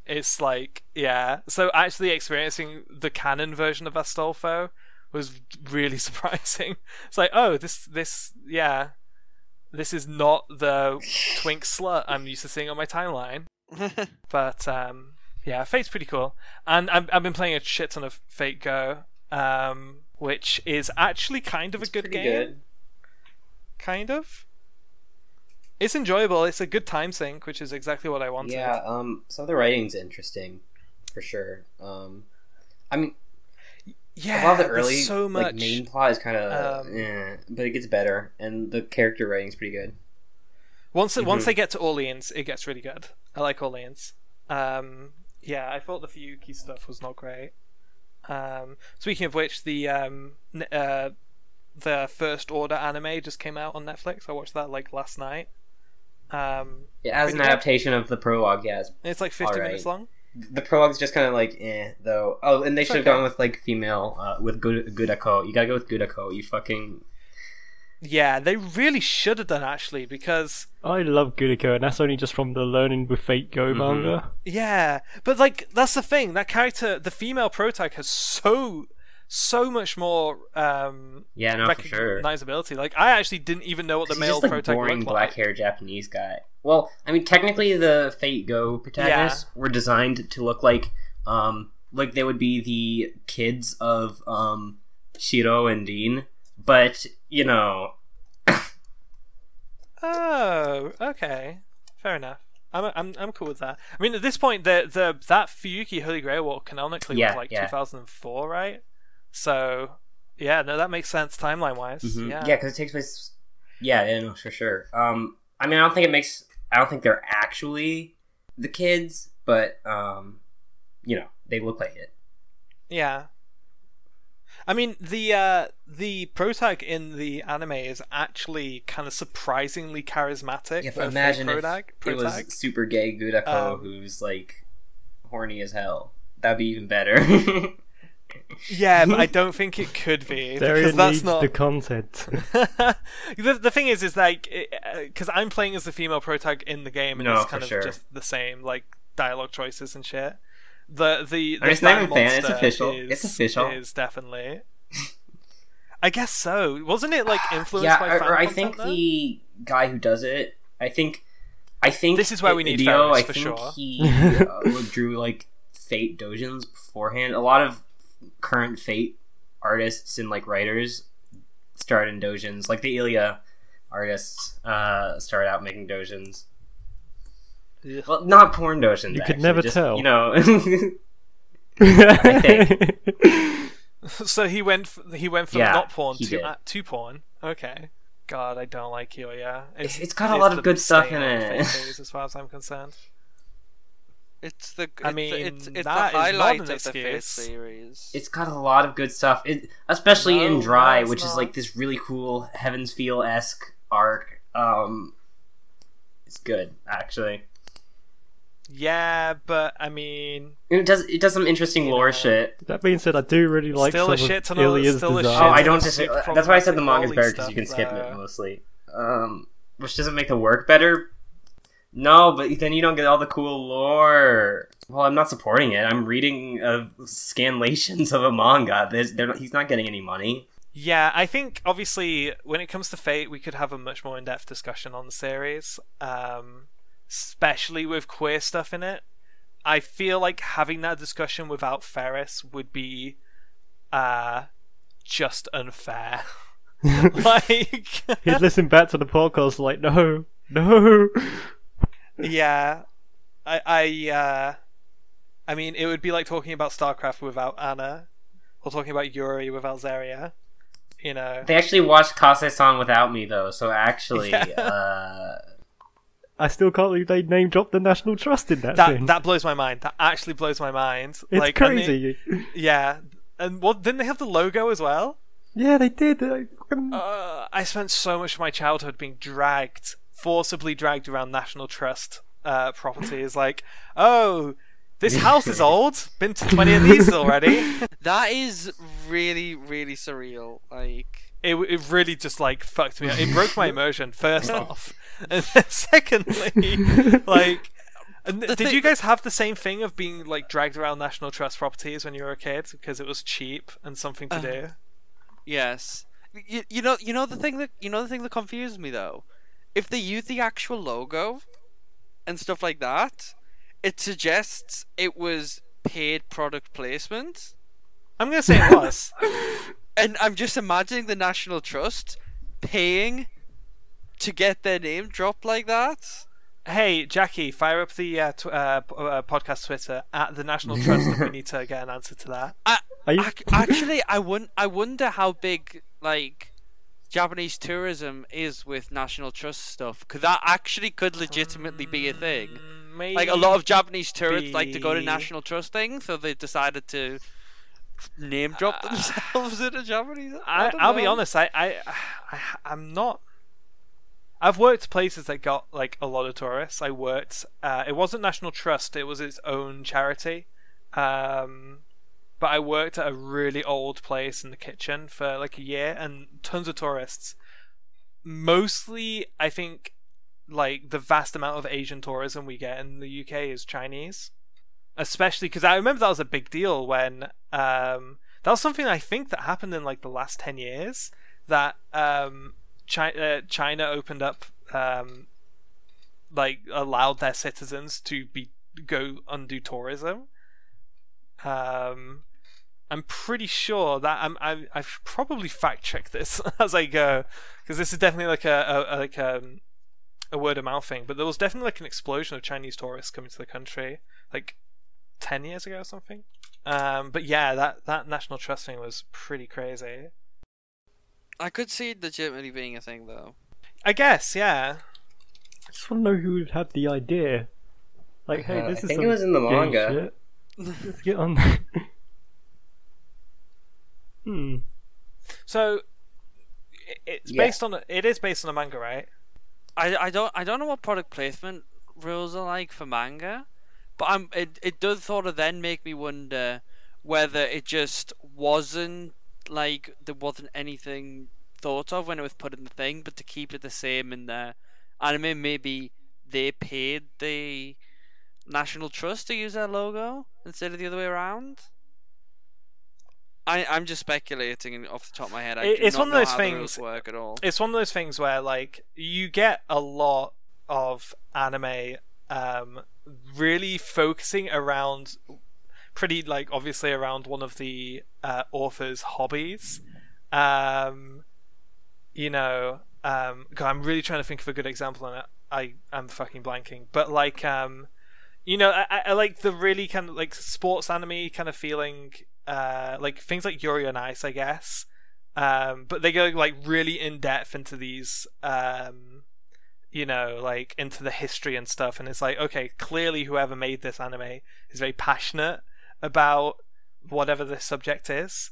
It's like, yeah. So actually experiencing the canon version of Astolfo was really surprising. It's like, oh, this is not the twink slut I'm used to seeing on my timeline. But yeah, Fate's pretty cool, and I've been playing a shit ton of Fate Go, which is actually kind of a good Pretty game. good. Kind of. It's enjoyable. It's a good time sink, which is exactly what I wanted. Yeah, some of the writing's interesting, for sure. I mean, Yeah, a lot of the there's early so much. like main plot is kind of, but it gets better, and the character writing's pretty good. Once they get to Orleans, it gets really good. I like Orleans. Yeah, I thought the Fuyuki stuff was not great. Speaking of which, the First Order anime just came out on Netflix. I watched that like last night. Yeah, as pretty an good. adaptation of the prologue, yeah, It's like 50 Alright. minutes long. the prologue's just kind of like though. Oh, and they should have Okay. gone with like female with Gudako. You gotta go with Gudako. You fucking Yeah, they really should have done actually, because I love Guriko, and that's only just from the Learning with Fate Go manga. yeah, but like that's the thing. That character, the female protag, has so much more yeah, no, for sure. recognizability. Like, I actually didn't even know what the He's male just like protag boring looked black like. hair Japanese guy. Well, I mean, technically the Fate Go protagonists were designed to look like they would be the kids of Shiro and Dean, but you know. Oh, okay, fair enough. I'm cool with that. I mean, at this point, that Fuyuki Holy Grail War canonically Yeah, was like yeah. 2004, right? So Yeah, no, that makes sense timeline wise. Mm-hmm. Yeah, Yeah, because it takes place. Yeah, no, for sure. I mean, I don't think it makes. I don't think they're actually the kids, but you know, they look like it. yeah. I mean, the protag in the anime is actually kind of surprisingly charismatic. Yeah, for but a imagine fake if it was super gay Gudako who's like horny as hell. That'd be even better. Yeah, but I don't think it could be There because it that's needs not the content. the thing is like because I'm playing as the female protag in the game and No, it's for kind of sure. just the same like dialogue choices and shit. The It's not even fan, it's monster official. It's official. Is definitely. I guess so. Wasn't it like influenced Yeah, by fan or I content, think though? the guy who does it. I think This is where we need Dio, Ferris, I for think sure. he drew like Fate dojins beforehand. A lot of current Fate artists and like writers start in dojins. Like the Ilya artists started out making dojins. Ugh. Well, not porn dojins. You could actually, never just, tell. You know. I So he went from Yeah, not porn he did. to porn. Okay. God, I don't like you. Yeah, It's got a lot of good stuff in it. As far as I'm concerned. It's the. I mean, it's the that is not highlight an of the Fate excuse. series. It's got a lot of good stuff, especially No, in Dry, it's which is not. like this really cool Heaven's Feel-esque arc. It's good, actually. Yeah, but I mean, And it does some interesting You lore know. shit. That being said, I do really like Still some a shit of ton of- Ilya's still a design. shit Oh, I ton don't of just. super That's why I said the manga's problematic better because you can stuff, skip though. it mostly. Which doesn't make the work better. No, but then you don't get all the cool lore. Well, I'm not supporting it. I'm reading scanlations of a manga. He's not getting any money. yeah, I think obviously when it comes to Fate, we could have a much more in-depth discussion on the series, especially with queer stuff in it. I feel like having that discussion without Ferris would be just unfair. Like, He'd listen back to the podcast like, no. yeah, I mean, it would be like talking about StarCraft without Anna, or talking about Yuri without Zarya. You know, They actually watched Kase-san without me, though, so actually, Yeah. I still can't believe they name dropped the National Trust in that thing. that blows my mind. That actually blows my mind. It's like, and crazy. yeah, and what didn't they have the logo as well? Yeah, they did. I spent so much of my childhood being forcibly dragged around National Trust properties. Like, oh, this house is old. Been to 20 of these already. That is really, really surreal. Like, It really just like fucked me up. It broke my immersion first off, and then secondly, like, did you guys have the same thing of being like dragged around National Trust properties when you were a kid because it was cheap and something to do? yes, you know the thing that confused me though. If they use the actual logo and stuff like that, it suggests it was paid product placement. I'm gonna say it was. And I'm just imagining the National Trust paying to get their name dropped like that. Hey, Jackie, fire up the podcast Twitter at the National Trust and we need to get an answer to that. Are you... Actually, I wonder how big like Japanese tourism is with National Trust stuff, because that actually could legitimately be a thing. Maybe Like a lot of Japanese tourists like to go to National Trust things, so they decided to name drop themselves in a Japanese. I'll be honest. I'm not. I've worked places that got like a lot of tourists. I worked. It wasn't National Trust. It was its own charity. But I worked at a really old place in the kitchen for like a year, and tons of tourists. Mostly, I think, like the vast amount of Asian tourism we get in the UK is Chinese. Especially because I remember that was a big deal when that was something I think that happened in like the last 10 years, that China opened up, like allowed their citizens to go undo tourism. I'm pretty sure that I've probably fact checked this as I go, because this is definitely like a word of mouth thing. But there was definitely like an explosion of Chinese tourists coming to the country, like 10 years ago or something. But yeah, that National Trust thing was pretty crazy. I could see it legitimately being a thing, though. I guess, yeah. I just want to know who had the idea. Like, hey, this I is think some it was in the gay manga. shit. Let's get on there. So it is based on a manga, right? I don't know what product placement rules are like for manga, but it does sort of then make me wonder whether it just wasn't like there wasn't anything thought of when it was put in the thing, but to keep it the same in the anime, maybe they paid the National Trust to use their logo instead of the other way around. I'm just speculating off the top of my head. It's one of those how the rules things. work at all. It's one of those things where like you get a lot of anime really focusing around pretty like obviously around one of the author's hobbies. You know, God, I'm really trying to think of a good example on it. I'm fucking blanking, but like you know, I like the really kind of like sports anime kind of feeling. Like things like Yuri on Ice, I guess, but they go like really in depth into these, you know, like into the history and stuff. And it's like, okay, clearly whoever made this anime is very passionate about whatever this subject is.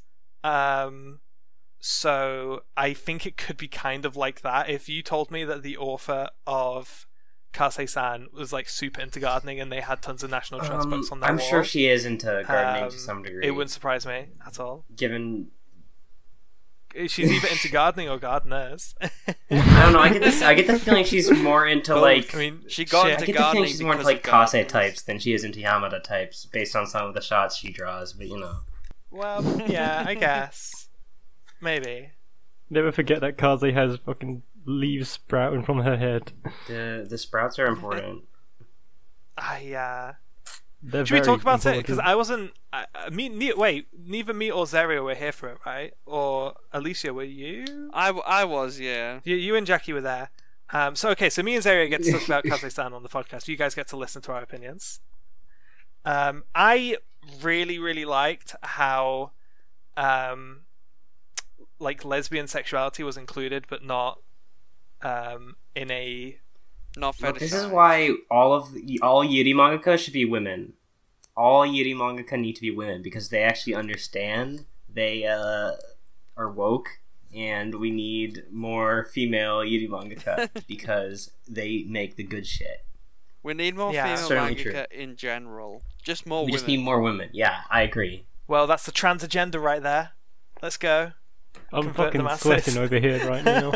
So I think it could be kind of like that. If you told me that the author of Kase-san was like super into gardening and they had tons of National Trust books on their I'm wall, sure she is into gardening to some degree. it wouldn't surprise me at all. Given She's either into gardening or gardeners. I don't know, I get the feeling she's more into like I mean, She got shit. I into get the feeling gardening she's more into because like of Kase gardeners. types than she is into Yamada types based on some of the shots she draws, but you know. Well, yeah, I guess. Maybe. Never forget that Kaze has fucking leaves sprouting from her head. The sprouts are important. They're Should we very talk about it? important. Because I wasn't. Wait, neither me or Zerio were here for it, right? Or Alicia, were you? I was, yeah. You and Jackie were there. So me and Zerio get to talk about Kase-san on the podcast. You guys get to listen to our opinions. I really, really liked how, like lesbian sexuality was included, but not, in a. Not Look, this fetishized. is why all Yuri mangaka should be women. All Yuri mangaka need to be women because they actually understand. They are woke, and we need more female Yuri mangaka because they make the good shit. We need more Yeah, female certainly true. mangaka in general. Just more We women. just need more women. Yeah, I agree. Well, that's the trans agenda right there. Let's go. I'm Convert the fucking masses. sweating over here right now.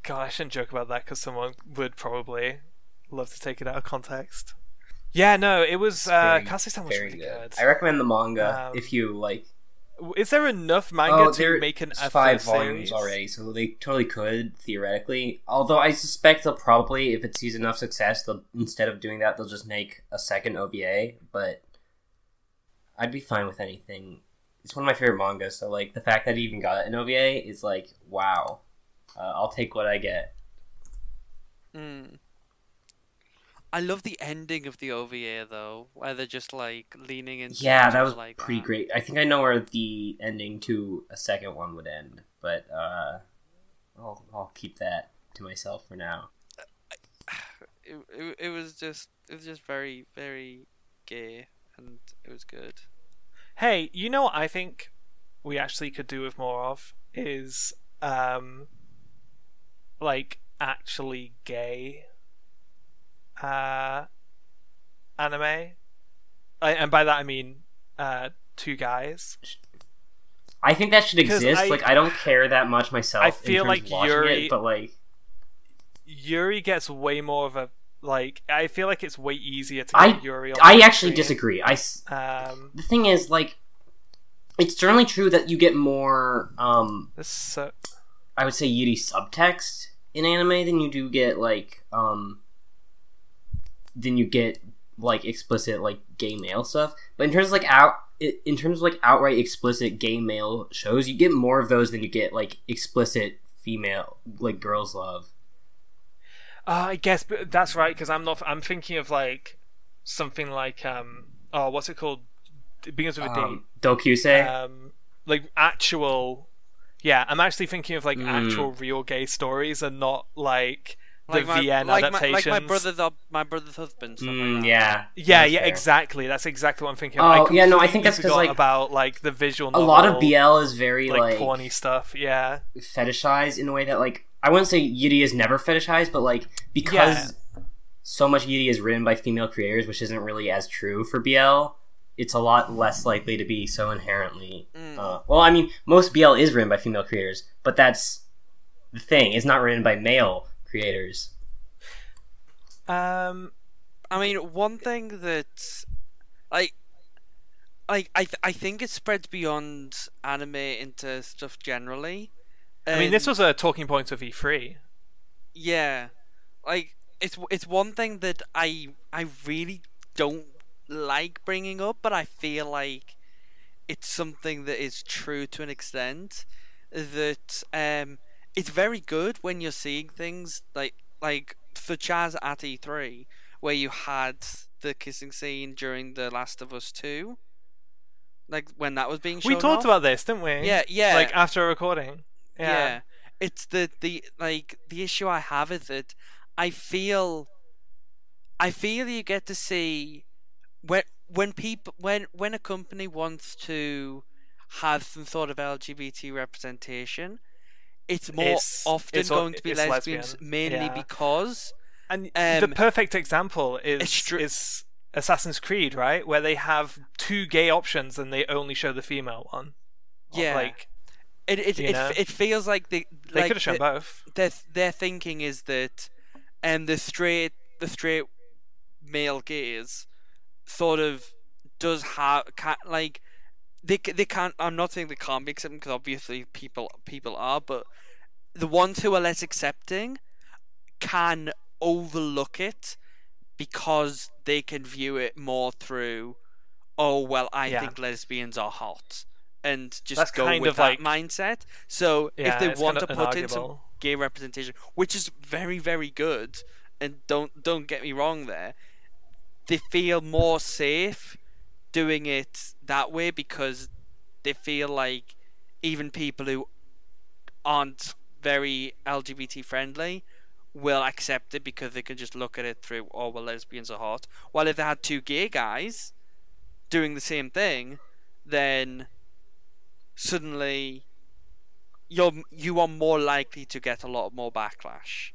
God, I shouldn't joke about that because someone would probably love to take it out of context. Yeah, no, it was Kase-san was Very really good. I recommend the manga Um, if you like. Is there enough manga to there- make it's a 5 full volumes series? already, so they totally could theoretically. Although I suspect they'll probably, if it sees enough success, they'll instead of doing that, they'll just make a second OVA. But I'd be fine with anything. It's one of my favorite mangas, so like the fact that it even got an OVA is like wow. I'll take what I get. I love the ending of the OVA though, where they're just like leaning into. Yeah, each that other was like pretty that. great. I think I know where the ending to a second one would end, but I'll keep that to myself for now. It was just very very gay and it was good. Hey, you know what I think we actually could do with more of is like actually gay anime. And by that I mean two guys. I think that should 'Cause exist. I don't care that much myself. I feel in terms like of watching Yuri- it, but like Yuri gets way more of a like. I feel like it's way easier to I get Yuri on I the actually screen. disagree. Um, The thing is, like, it's certainly true that you get more this is so I would say Yuri subtext in anime than you do get like explicit like gay male stuff. But in terms of like outright explicit gay male shows, you get more of those than you get like explicit female like girls love. I guess, but that's right because I'm thinking of like something like what's it called? it begins with a D. Dokusei. Like actual. Yeah, I'm actually thinking of like actual real gay stories and not like the VN adaptations. Like my brother's husband. Stuff like that. Yeah. Yeah, exactly. That's exactly what I'm thinking. Oh, yeah, no, I think that's because like about like the visual a novel, lot of BL is very like porny stuff. Yeah, fetishized in a way that like I wouldn't say Yuri is never fetishized, but like because so much Yuri is written by female creators, which isn't really as true for BL. It's a lot less likely to be so inherently. Well, I mean, most BL is written by female creators, but that's the thing. It's not written by male creators. I mean, one thing that, I think it spreads beyond anime into stuff generally. I mean, this was a talking point of E3. Yeah, like it's one thing that I really don't like bringing up, but I feel like it's something that is true to an extent. That it's very good when you're seeing things like such as at E3, where you had the kissing scene during The Last of Us 2, like when that was being shown. We talked about this, didn't we? Yeah. Like after recording. Yeah. It's the issue I have is that I feel you get to see when a company wants to have some sort of LGBT representation, it's often going to be lesbians, mainly because. And the perfect example is Assassin's Creed, right? Where they have 2 gay options and they only show the female one. Yeah, like it feels like they could have shown both. Their thinking is that, the straight male gaze sort of they can't. I'm not saying they can't be accepting, because obviously people are, but the ones who are less accepting can overlook it because they can view it more through, I think lesbians are hot, and just that's go kind with of that like mindset. So if they want to put in some gay representation, which is very, very good, and don't get me wrong there, they feel more safe doing it that way because they feel like even people who aren't very LGBT friendly will accept it because they can just look at it through, lesbians are hot. While if they had 2 gay guys doing the same thing, then suddenly you are more likely to get a lot more backlash,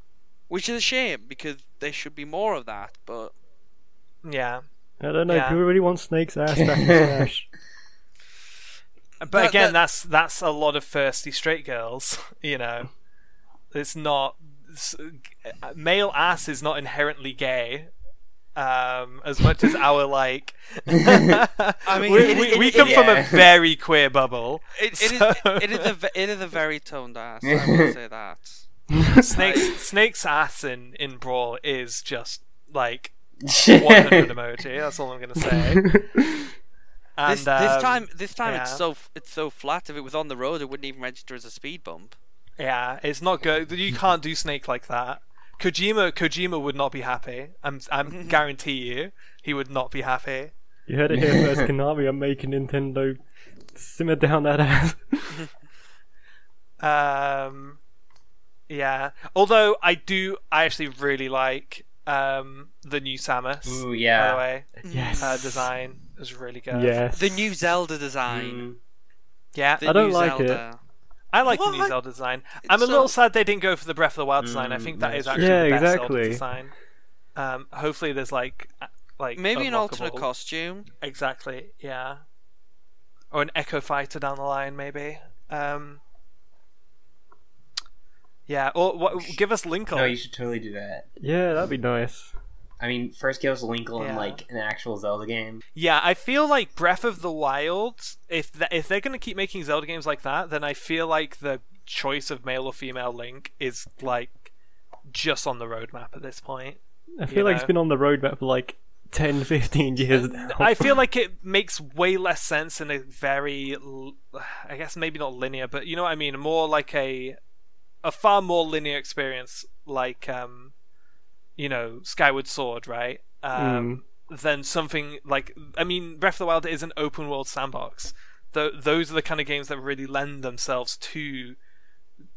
which is a shame because there should be more of that. But yeah, I don't know. People really want Snake's ass back in Smash. But again, that's a lot of thirsty straight girls. You know, it's not. Male ass is not inherently gay, as much as our like. I mean, we come from a very queer bubble. It is a very toned ass. I will say that. Snake's ass in Brawl is just like 100 emoji. That's all I'm gonna say. And, this time it's so flat. If it was on the road, it wouldn't even register as a speed bump. Yeah, it's not good. You can't do Snake like that. Kojima would not be happy. I'm guarantee you, he would not be happy. You heard it here first, Konami. I'm making Nintendo simmer down that ass. Yeah. Although I actually really like the new Samus. Ooh, yeah. By the way, yes. Design is really good. Yes. The new Zelda design. Yeah, I don't like it. I like the new Zelda design. I'm a little sad they didn't go for the Breath of the Wild design. I think that is actually the best Zelda design. Hopefully there's like maybe an alternate costume. Exactly, yeah. Or an Echo Fighter down the line, maybe. Yeah, or give us Linkle. No, you should totally do that. Yeah, that'd be nice. I mean, first give us Linkle in like an actual Zelda game. Yeah, I feel like Breath of the Wild, if they're going to keep making Zelda games like that, then I feel like the choice of male or female Link is like just on the roadmap at this point. I feel like it's been on the roadmap for like 10, 15 years now. I feel like it makes way less sense in a very, I guess maybe not linear, but you know what I mean, more like a far more linear experience, like Skyward Sword, right? than something like, I mean, Breath of the Wild is an open world sandbox. Those are the kind of games that really lend themselves to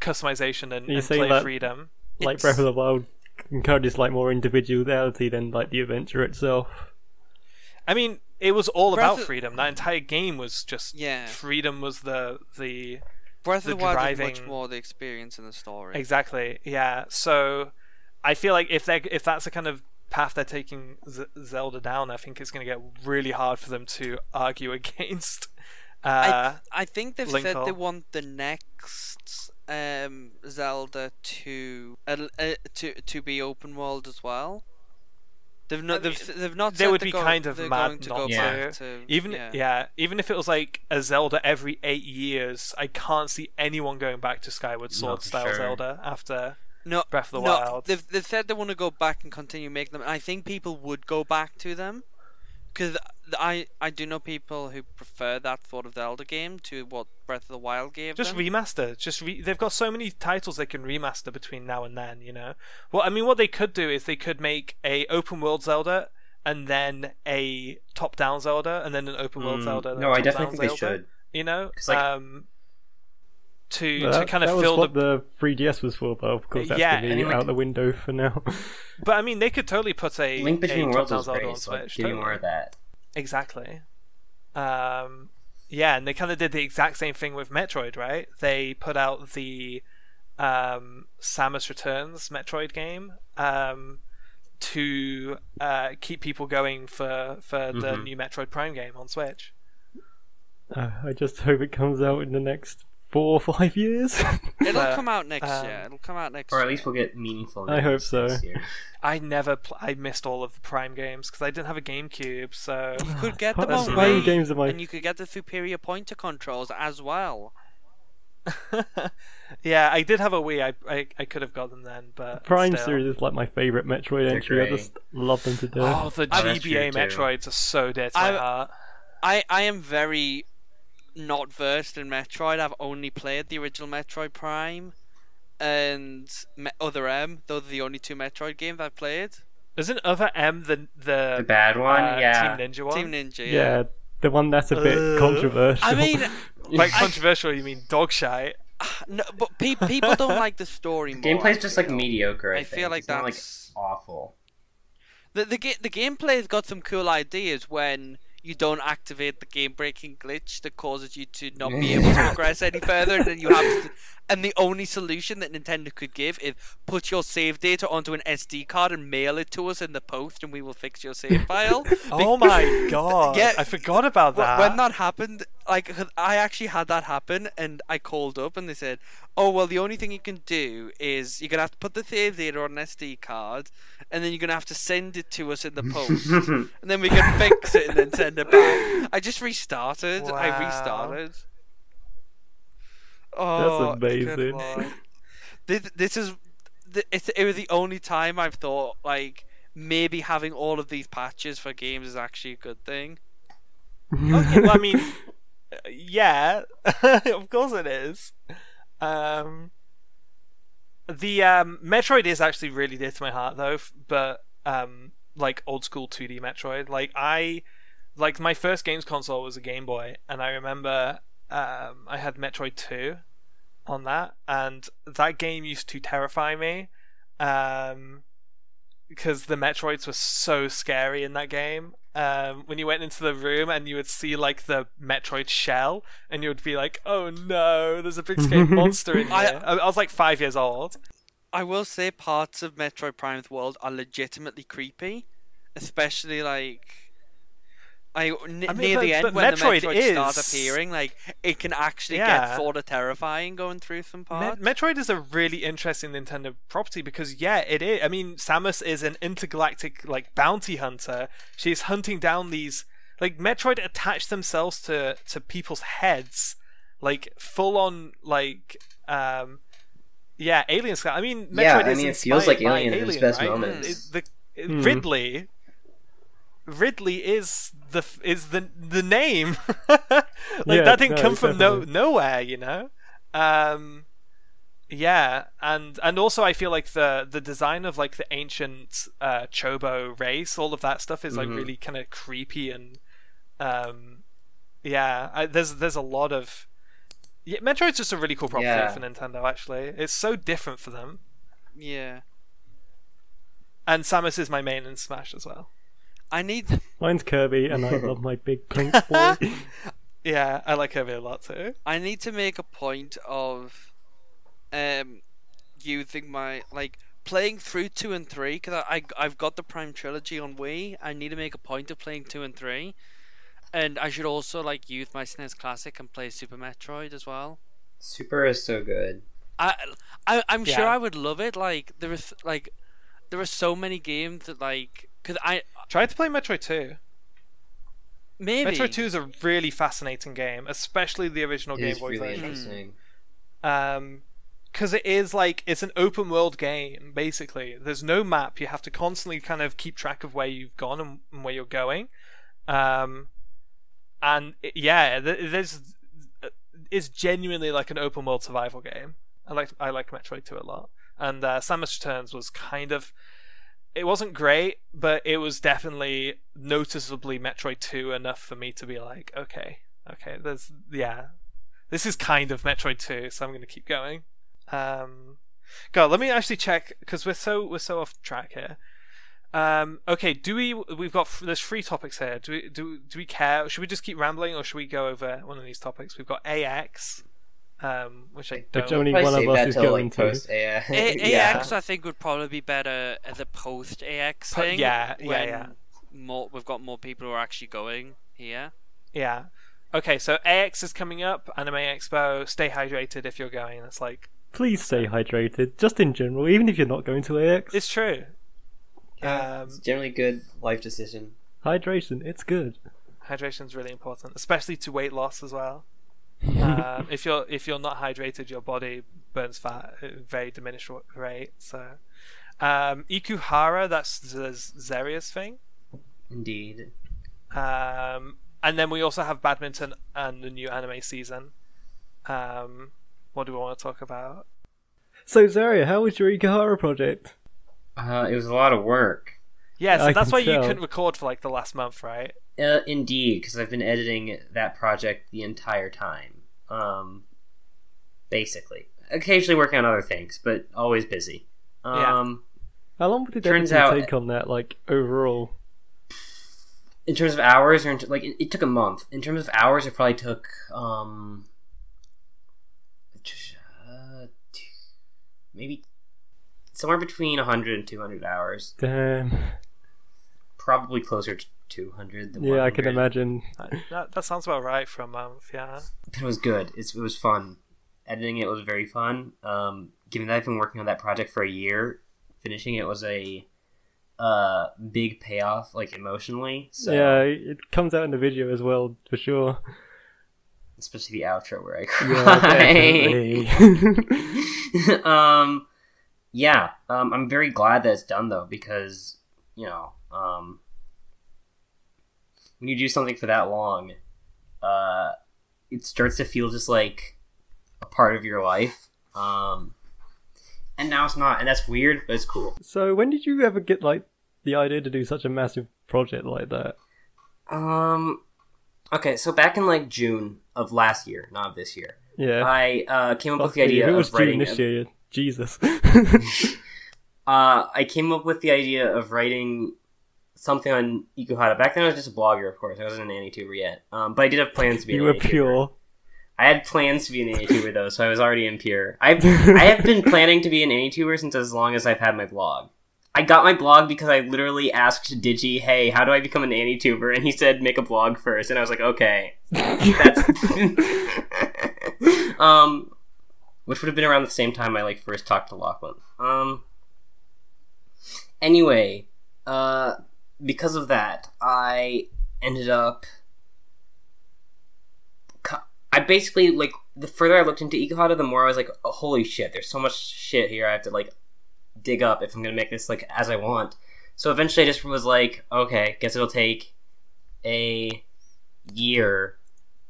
customization and play that, freedom. Like Breath of the Wild encourages like more individuality than like the adventure itself. I mean, it was all about freedom. That entire game was just freedom was the Breath of the Wild driving... was much more the experience in the story. Exactly. Yeah. So I feel like if that's the kind of path they're taking Zelda down, I think it's going to get really hard for them to argue against. I think they've Link said Hall. they want the next Zelda to be open world as well. They've not. They've not. They said would be kind of they're mad going to not go to. back to. Even if it was like a Zelda every 8 years, I can't see anyone going back to Skyward Sword style Zelda after Breath of the Wild. They've said they want to go back and continue making them. And I think people would go back to them because I do know people who prefer that sort of Zelda game to what Breath of the Wild gave Just them. remaster. They've got so many titles they can remaster between now and then. You know. Well, I mean, what they could do is they could make a open world Zelda and then a top down Zelda and then an open world Zelda. No, I definitely think they should. You know, like, to kind of that fill was what the 3DS was for, but of course that's going to be out the window for now. But I mean, they could totally put a Link Between Worlds top-down was Zelda great, on so Switch. give me more of that. Exactly. Yeah, and they kind of did the exact same thing with Metroid, right? They put out the Samus Returns Metroid game to keep people going for the new Metroid Prime game on Switch. I just hope it comes out in the next 4 or 5 years. It'll come out next year. It'll come out next year. Or at least we'll get meaningful. I hope so. I missed all of the Prime games because I didn't have a GameCube, so you could get them That's on Prime Wii, games are my- and you could get the superior pointer controls as well. Yeah, I did have a Wii. I could have got them then, but Prime still. series is like my favourite Metroid entry. I just love them to death. Oh, the GBA Metroids are so dear to my heart. I am very not versed in Metroid. I've only played the original Metroid Prime and Other M. Those are the only 2 Metroid games I've played. Isn't Other M the bad one? Yeah. Team Ninja one? Team Ninja, Yeah, the one that's a bit controversial. I mean, like controversial, you mean dog shite? no, but people don't like the story more. Gameplay's just like mediocre. I feel like it's not, that's awful. The gameplay's got some cool ideas when you don't activate the game-breaking glitch that causes you to not be able to progress any further, and then you have to. And the only solution that Nintendo could give is put your save data onto an SD card and mail it to us in the post, and we will fix your save file. Oh my god! Yeah, I forgot about that. When that happened, like I actually had that happen, and I called up, and they said, "Oh well, the only thing you can do is you're gonna have to put the save data on an SD card, and then you're gonna have to send it to us in the post, and then we can fix it and then send it back." I just restarted. Wow. I restarted. Oh, that's amazing. This is it was the only time I've thought like maybe having all of these patches for games is actually a good thing. Okay, well, I mean, yeah, of course it is. The Metroid is actually really dear to my heart though, but like old school 2D Metroid. Like my first games console was a Game Boy, and I remember I had Metroid 2 on that, and that game used to terrify me because the Metroids were so scary in that game. When you went into the room and you would see like the Metroid shell, and you would be like, "Oh no, there's a big scary monster in here." I was like 5 years old. I will say parts of Metroid Prime's world are legitimately creepy, especially like near the end when Metroid the Metroid starts appearing. Like it can actually get sort of terrifying going through some parts. Metroid is a really interesting Nintendo property because it is. I mean, Samus is an intergalactic like bounty hunter. She's hunting down these like Metroid attach themselves to people's heads, like full on like alien style. I mean, Metroid is it feels like Alien in its best right? moments. Ridley is the name. Like that didn't come from nowhere, you know. Yeah, and also I feel like the design of like the ancient Chobo race, all of that stuff is like really kind of creepy and there's a lot of Metroid's just a really cool property for Nintendo. Actually, it's so different for them. Yeah. And Samus is my main in Smash as well. Mine's Kirby, and I love my big plink boy. Yeah, I like Kirby a lot too. I need to make a point of using my playing through 2 and 3 because I've got the Prime Trilogy on Wii. I need to make a point of playing 2 and 3, and I should also use my SNES Classic and play Super Metroid as well. Super is so good. I'm sure I would love it. There are so many games that because I tried to play Metroid 2. Maybe Metroid 2 is a really fascinating game, especially the original Game Boy really version. interesting. Because it is it's an open world game basically. There's no map. You have to constantly kind of keep track of where you've gone and where you're going. It's genuinely like an open world survival game. I like Metroid 2 a lot, and Samus Returns was it wasn't great, but it was definitely noticeably Metroid 2 enough for me to be like, okay, this is kind of Metroid 2, so I'm going to keep going. God, let me actually check because we're so off track here. Okay, there's 3 topics here. Do we care? Should we just keep rambling, or should we go over one of these topics? We've got AX, which I don't. Which only one of us is going to. AX, I think would probably be better as a post AX thing. We've got more people who are actually going here. Yeah. Okay, so AX is coming up. Anime Expo. Stay hydrated if you're going. It's please stay hydrated, just in general, even if you're not going to AX. It's true. It's generally good life decision. Hydration, it's good. Hydration's really important, especially to weight loss as well. If you're not hydrated, your body burns fat at a very diminished rate. So, Ikuhara, that's the Zeria's thing. Indeed. And then we also have badminton and the new anime season. What do we want to talk about? So Zaria, how was your Ikuhara project? It was a lot of work. Yeah, so that's why you couldn't record for the last month, right? Indeed, because I've been editing that project the entire time. Basically. Occasionally working on other things, but always busy. How long did it take on that, overall? In terms of hours, or it took a month. In terms of hours, it probably took, maybe somewhere between 100 and 200 hours. Damn. Probably closer to 200 than 100. Yeah, I can imagine. That sounds about right for a month, yeah. It was good. It was fun. Editing it was very fun. Given that I've been working on that project for a year, finishing it was a big payoff, emotionally. So. Yeah, it comes out in the video as well, for sure. Especially the outro where I cry. Yeah, I'm very glad that it's done though, because when you do something for that long, it starts to feel just like a part of your life. And now it's not, and that's weird, but it's cool. So when did you ever get the idea to do such a massive project like that? Okay, so back in June of last year, not this year. Yeah. I came up with the idea of writing. June this year, Jesus. I came up with the idea of writing something on Ikuhara. Back then I was just a blogger, of course. I wasn't an AniTuber yet. But I did have plans to be an AniTuber. You were pure. I had plans to be an AniTuber though, so I was already impure. I have been planning to be an AniTuber since as long as I've had my blog. I got my blog because I literally asked Digi, hey, how do I become an AniTuber? And he said, make a blog first. And I was like, okay. That's... which would have been around the same time I first talked to Lachlan. Anyway, because of that, I ended up... I basically, the further I looked into Ikuhara, the more I was like, oh, holy shit, there's so much shit here I have to, dig up if I'm gonna make this, as I want. So eventually I just was like, okay, guess it'll take a year.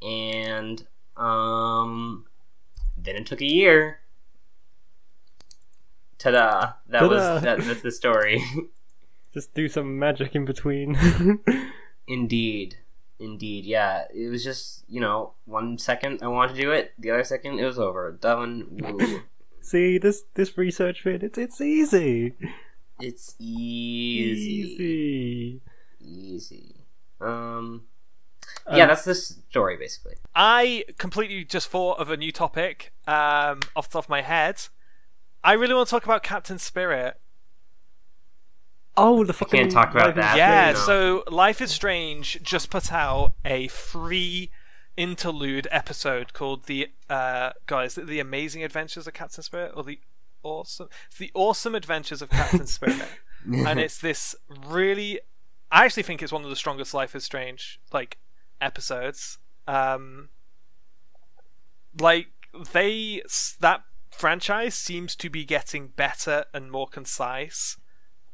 And, then it took a year. Ta-da! That's the story. Just do some magic in between. Indeed, yeah. It was just 1 second I wanted to do it, the other second it was over. Done. Woo. See, this research bit, it's easy. It's easy. Yeah, that's the story basically. I completely just thought of a new topic off the top of my head. I really want to talk about Captain Spirit. Oh, the fucking... Can't talk about that. Yeah, no. So Life is Strange just put out a free interlude episode called the The Amazing Adventures of Captain Spirit, or It's the Awesome Adventures of Captain Spirit. And it's this really... I actually think it's one of the strongest Life is Strange episodes. That franchise seems to be getting better and more concise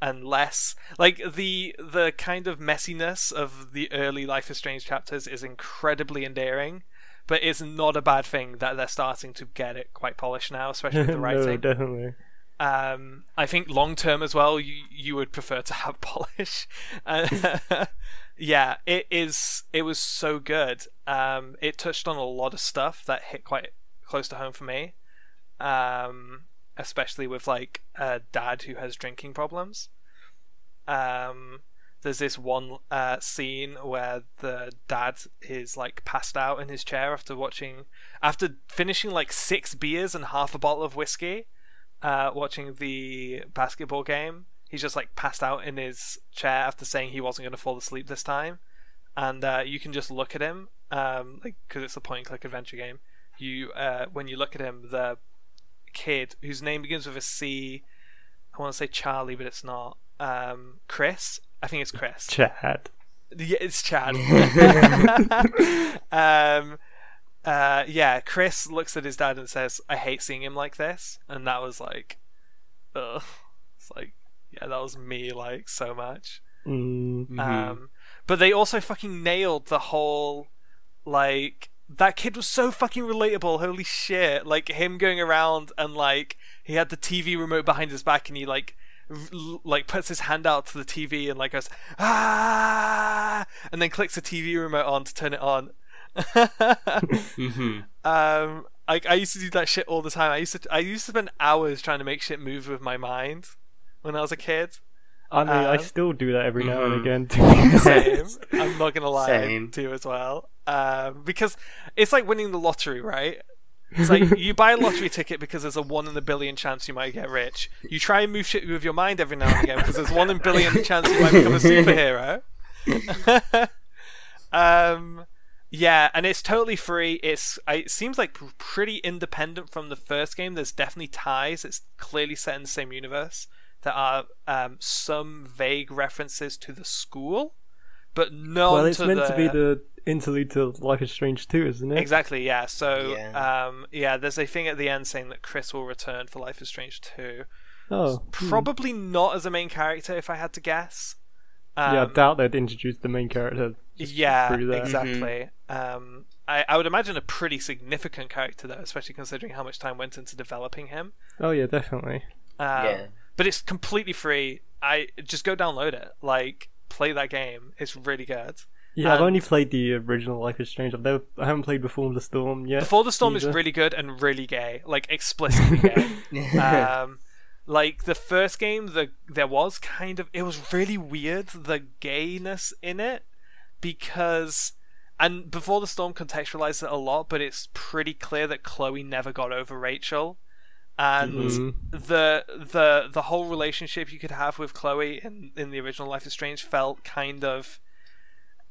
and less the kind of messiness of the early Life is Strange chapters is incredibly endearing, but it's not a bad thing that they're starting to get it quite polished now, especially with the writing. No, definitely. I think long term as well, you would prefer to have polish. Yeah, it was so good. It touched on a lot of stuff that hit quite close to home for me, especially with a dad who has drinking problems. There's this one scene where the dad is passed out in his chair after finishing 6 beers and half a bottle of whiskey, watching the basketball game. He's just passed out in his chair after saying he wasn't going to fall asleep this time, and you can just look at him, because it's a point-and-click adventure game. When you look at him, the kid whose name begins with a C, I want to say Charlie, but it's not. Chris. I think it's Chris. Chad. Yeah, it's Chad. Yeah, Chris looks at his dad and says, "I hate seeing him like this," and that was ugh. It's yeah, that was me so much. Mm-hmm. But they also fucking nailed the whole that kid was so fucking relatable. Holy shit! Him going around and he had the TV remote behind his back, and he puts his hand out to the TV and goes ah, and then clicks the TV remote on to turn it on. Mm-hmm. I used to do that shit all the time. I used to spend hours trying to make shit move with my mind when I was a kid. I mean, I still do that every now and again. Same. I'm not gonna lie, Same. I do as well. Because it's like winning the lottery, right? It's you buy a lottery ticket because there's a 1 in a billion chance you might get rich. You try and move shit with your mind every now and again because there's 1 in a billion chance you might become a superhero. Yeah, and it's totally free. It seems pretty independent from the first game. There's definitely ties. It's clearly set in the same universe. There are some vague references to the school, but none well, it's to meant to be the interlude to Life is Strange 2, isn't it? Exactly, yeah. So, yeah, there's a thing at the end saying that Chris will return for Life is Strange 2. Oh. Probably not as a main character, if I had to guess. Yeah, I doubt they'd introduce the main character. Yeah, through that. exactly. I would imagine a pretty significant character, though, especially considering how much time went into developing him. Oh, yeah, definitely. Yeah. But it's completely free. Just go download it. Play that game. It's really good. Yeah, I've only played the original Life is Strange. I haven't played Before the Storm yet. Before the Storm either. is really good and really gay. Explicitly gay. The first game, there was it was really weird, the gayness in it, because... And Before the Storm contextualized it a lot, but it's pretty clear that Chloe never got over Rachel. And the whole relationship you could have with Chloe in the original Life is Strange felt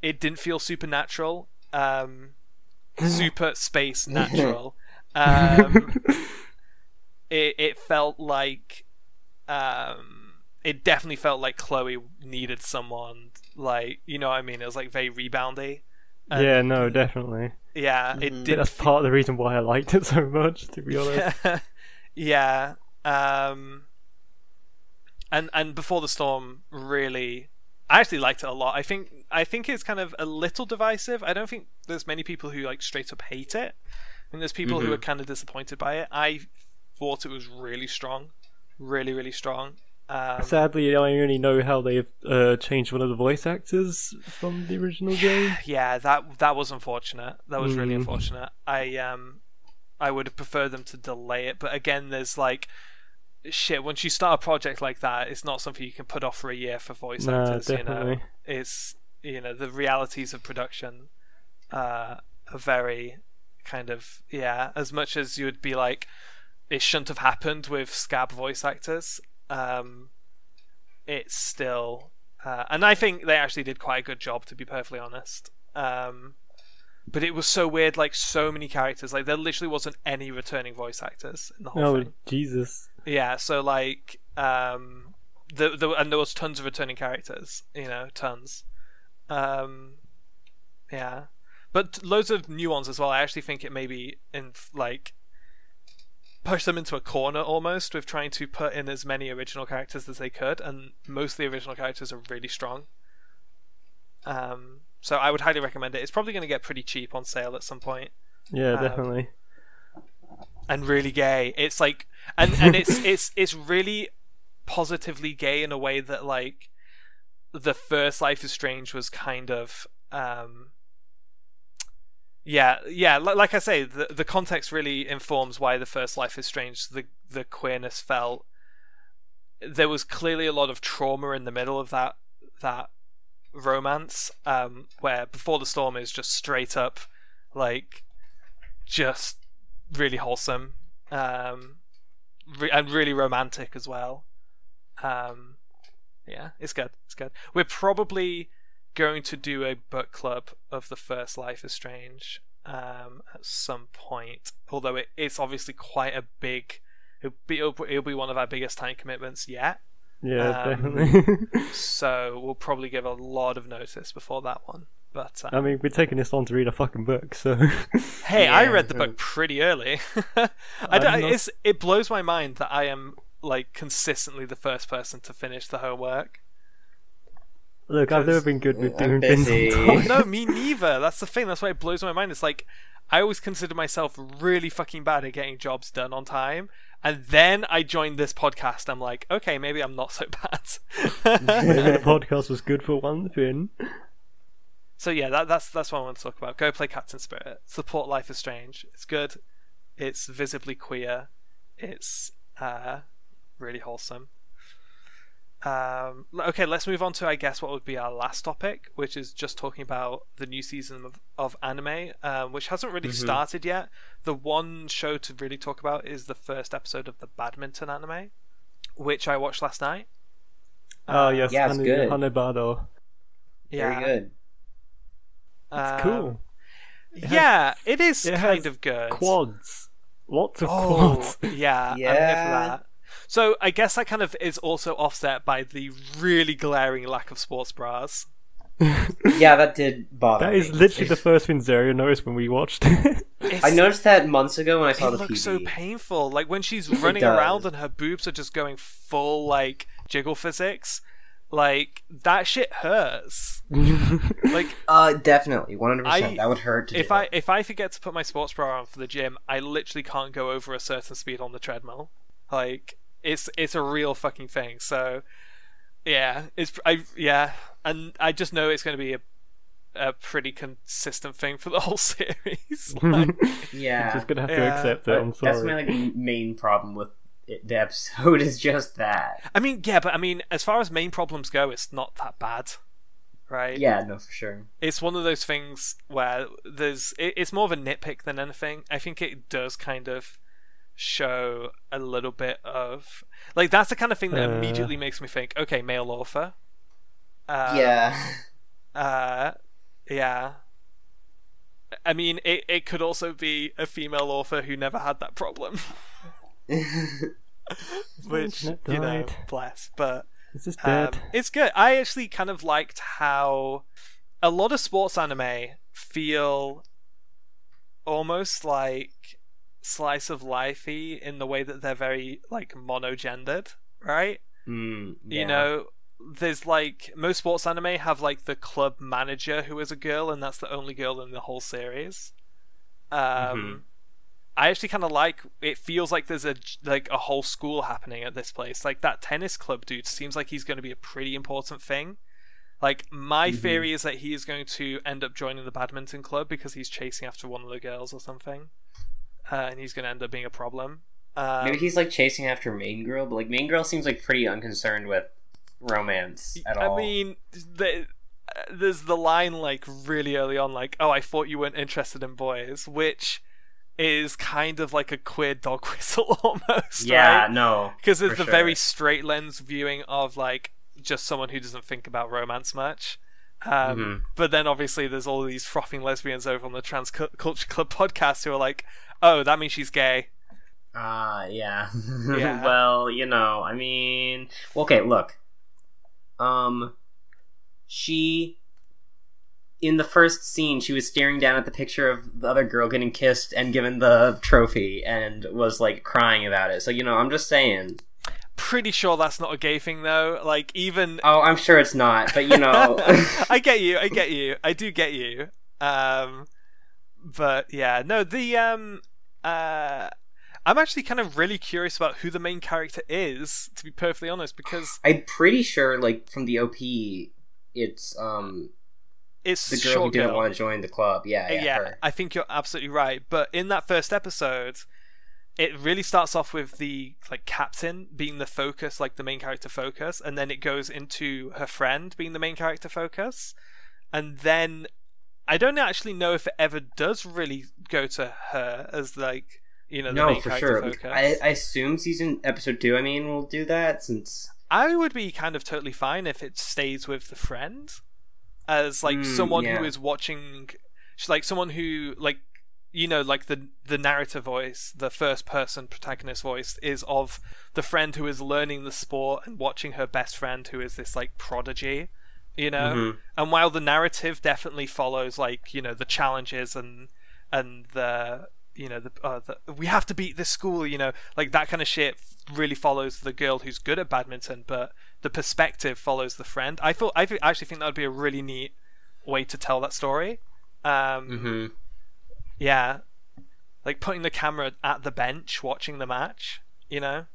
it didn't feel supernatural, super space natural. It felt it definitely felt like Chloe needed someone, you know what I mean? It was very reboundy. Yeah, no, definitely. Yeah, it did. That's part of the reason why I liked it so much, to be honest. Yeah, and Before the Storm really, I actually liked it a lot. I think it's kind of a little divisive. I don't think there's many people who straight up hate it. I think there's people who are kind of disappointed by it. I thought it was really strong. really, really strong. Sadly, I only know how they've changed one of the voice actors from the original game. Yeah, that was unfortunate. That was really unfortunate. I would have preferred them to delay it, but again, there's like shit. Once you start a project like that, it's not something you can put off for a year for voice actors. Definitely. You know, it's the realities of production are very kind of As much as you would be like, it shouldn't have happened with scab voice actors. It's still, and I think they actually did quite a good job, to be perfectly honest. But it was so weird, like so many characters, like there literally wasn't any returning voice actors in the whole thing. Jesus. Yeah, so like, and there was tons of returning characters, tons. Yeah, but loads of new ones as well. I actually think it maybe push them into a corner almost with trying to put in as many original characters as they could, and most of the original characters are really strong. So I would highly recommend it. It's probably going to get pretty cheap on sale at some point. Yeah, definitely. And really gay. It's like, and it's really positively gay in a way that like the first Life is Strange was kind of like I say, the context really informs why the first Life is Strange, the queerness felt. There was clearly a lot of trauma in the middle of that romance, where Before the Storm is just straight up like just really wholesome, and really romantic as well. It's good. We're probably going to do a book club of the first Life is Strange at some point, although it's obviously quite a big, it'll be one of our biggest time commitments yet. Yeah, definitely. So we'll probably give a lot of notice before that one. But I mean, we're taking this on to read a fucking book, so. Hey, I read the book pretty early. It blows my mind that I am like consistently the first person to finish the homework. Look, I've never been good with doing things on time. No, me neither. That's the thing. That's why it blows my mind. It's like I always consider myself really fucking bad at getting jobs done on time. And then I joined this podcast. I'm like, okay, maybe I'm not so bad. Maybe the podcast was good for one thing. So yeah, that's what I want to talk about. Go play Captain Spirit. Support Life is Strange. It's good. It's visibly queer. It's really wholesome. Okay, let's move on to, I guess, what would be our last topic, which is just talking about the new season of anime, which hasn't really started yet. The one show to really talk about is the first episode of the badminton anime, which I watched last night. Oh, yes, yeah, it's good. Hanebado. Yeah. Very good. It's cool. It is kind of good. Quads. Lots of quads. Yeah, I'm here for that. So I guess that kind of is also offset by the really glaring lack of sports bras. Yeah, that did bother me. That is literally the first thing Zaria noticed when we watched it. I noticed that months ago when I saw the It looks PV. so painful. Like when she's running around and her boobs are just going full like jiggle physics. Like that shit hurts. Like definitely 100%. That would hurt to do. If I forget to put my sports bra on for the gym, I literally can't go over a certain speed on the treadmill. Like it's a real fucking thing. So yeah, and I just know it's going to be a pretty consistent thing for the whole series. Like, yeah, I'm just gonna have to accept it. I'm sorry. That's my main problem with the episode is just that. I mean, yeah, but I mean, as far as main problems go, it's not that bad, right? Yeah, no, for sure. It's one of those things where it's more of a nitpick than anything. I think it does kind of show a little bit of like that's the kind of thing that immediately makes me think, okay, male author. Yeah. Yeah. I mean, it could also be a female author who never had that problem. Which, you know, bless. But it's just dead. It's good. I actually kind of liked how a lot of sports anime feel almost like slice of lifey in the way that they're very like monogendered, right? Yeah. You know, there's like most sports anime have like the club manager who is a girl, and that's the only girl in the whole series. I actually kind of like. It feels like there's a whole school happening at this place. Like that tennis club dude seems like he's going to be a pretty important thing. Like my theory is that he is going to end up joining the badminton club because he's chasing after one of the girls or something, and he's going to end up being a problem. Maybe he's like chasing after Main Girl, but like Main Girl seems like pretty unconcerned with romance at all. I mean, there's the line like really early on, like, "Oh, I thought you weren't interested in boys," which is kind of like a queer dog whistle almost. Yeah, right? no, because it's the sure. very straight lens viewing of like just someone who doesn't think about romance much. But then obviously there's all these frothing lesbians over on the Trans Culture Club podcast who are like, "Oh, that means she's gay." Yeah. Yeah. Well, I mean, okay, look. She, in the first scene, she was staring down at the picture of the other girl getting kissed and given the trophy and was, like, crying about it. So, I'm just saying. Pretty sure that's not a gay thing, though. Like, even... Oh, I'm sure it's not, but, I get you. I do get you. But, yeah. No, I'm actually kind of really curious about who the main character is, to be perfectly honest, because... I'm pretty sure, like, from the OP, it's the girl who didn't want to join the club. Yeah, her. I think you're absolutely right. But in that first episode, it really starts off with the like captain being the focus, like the main character focus, and then it goes into her friend being the main character focus, and then I don't actually know if it ever does really go to her as like the main for character sure. focus. I assume episode 2, will do that, since I would be kind of totally fine if it stays with the friend as like someone who is watching, like someone who like like the narrative voice, the first person protagonist voice is of the friend who is learning the sport and watching her best friend who is this like prodigy, and while the narrative definitely follows like the challenges and the we have to beat this school, like that kind of shit really follows the girl who's good at badminton, but the perspective follows the friend. I actually think that would be a really neat way to tell that story. Yeah, like putting the camera at the bench watching the match, Yeah,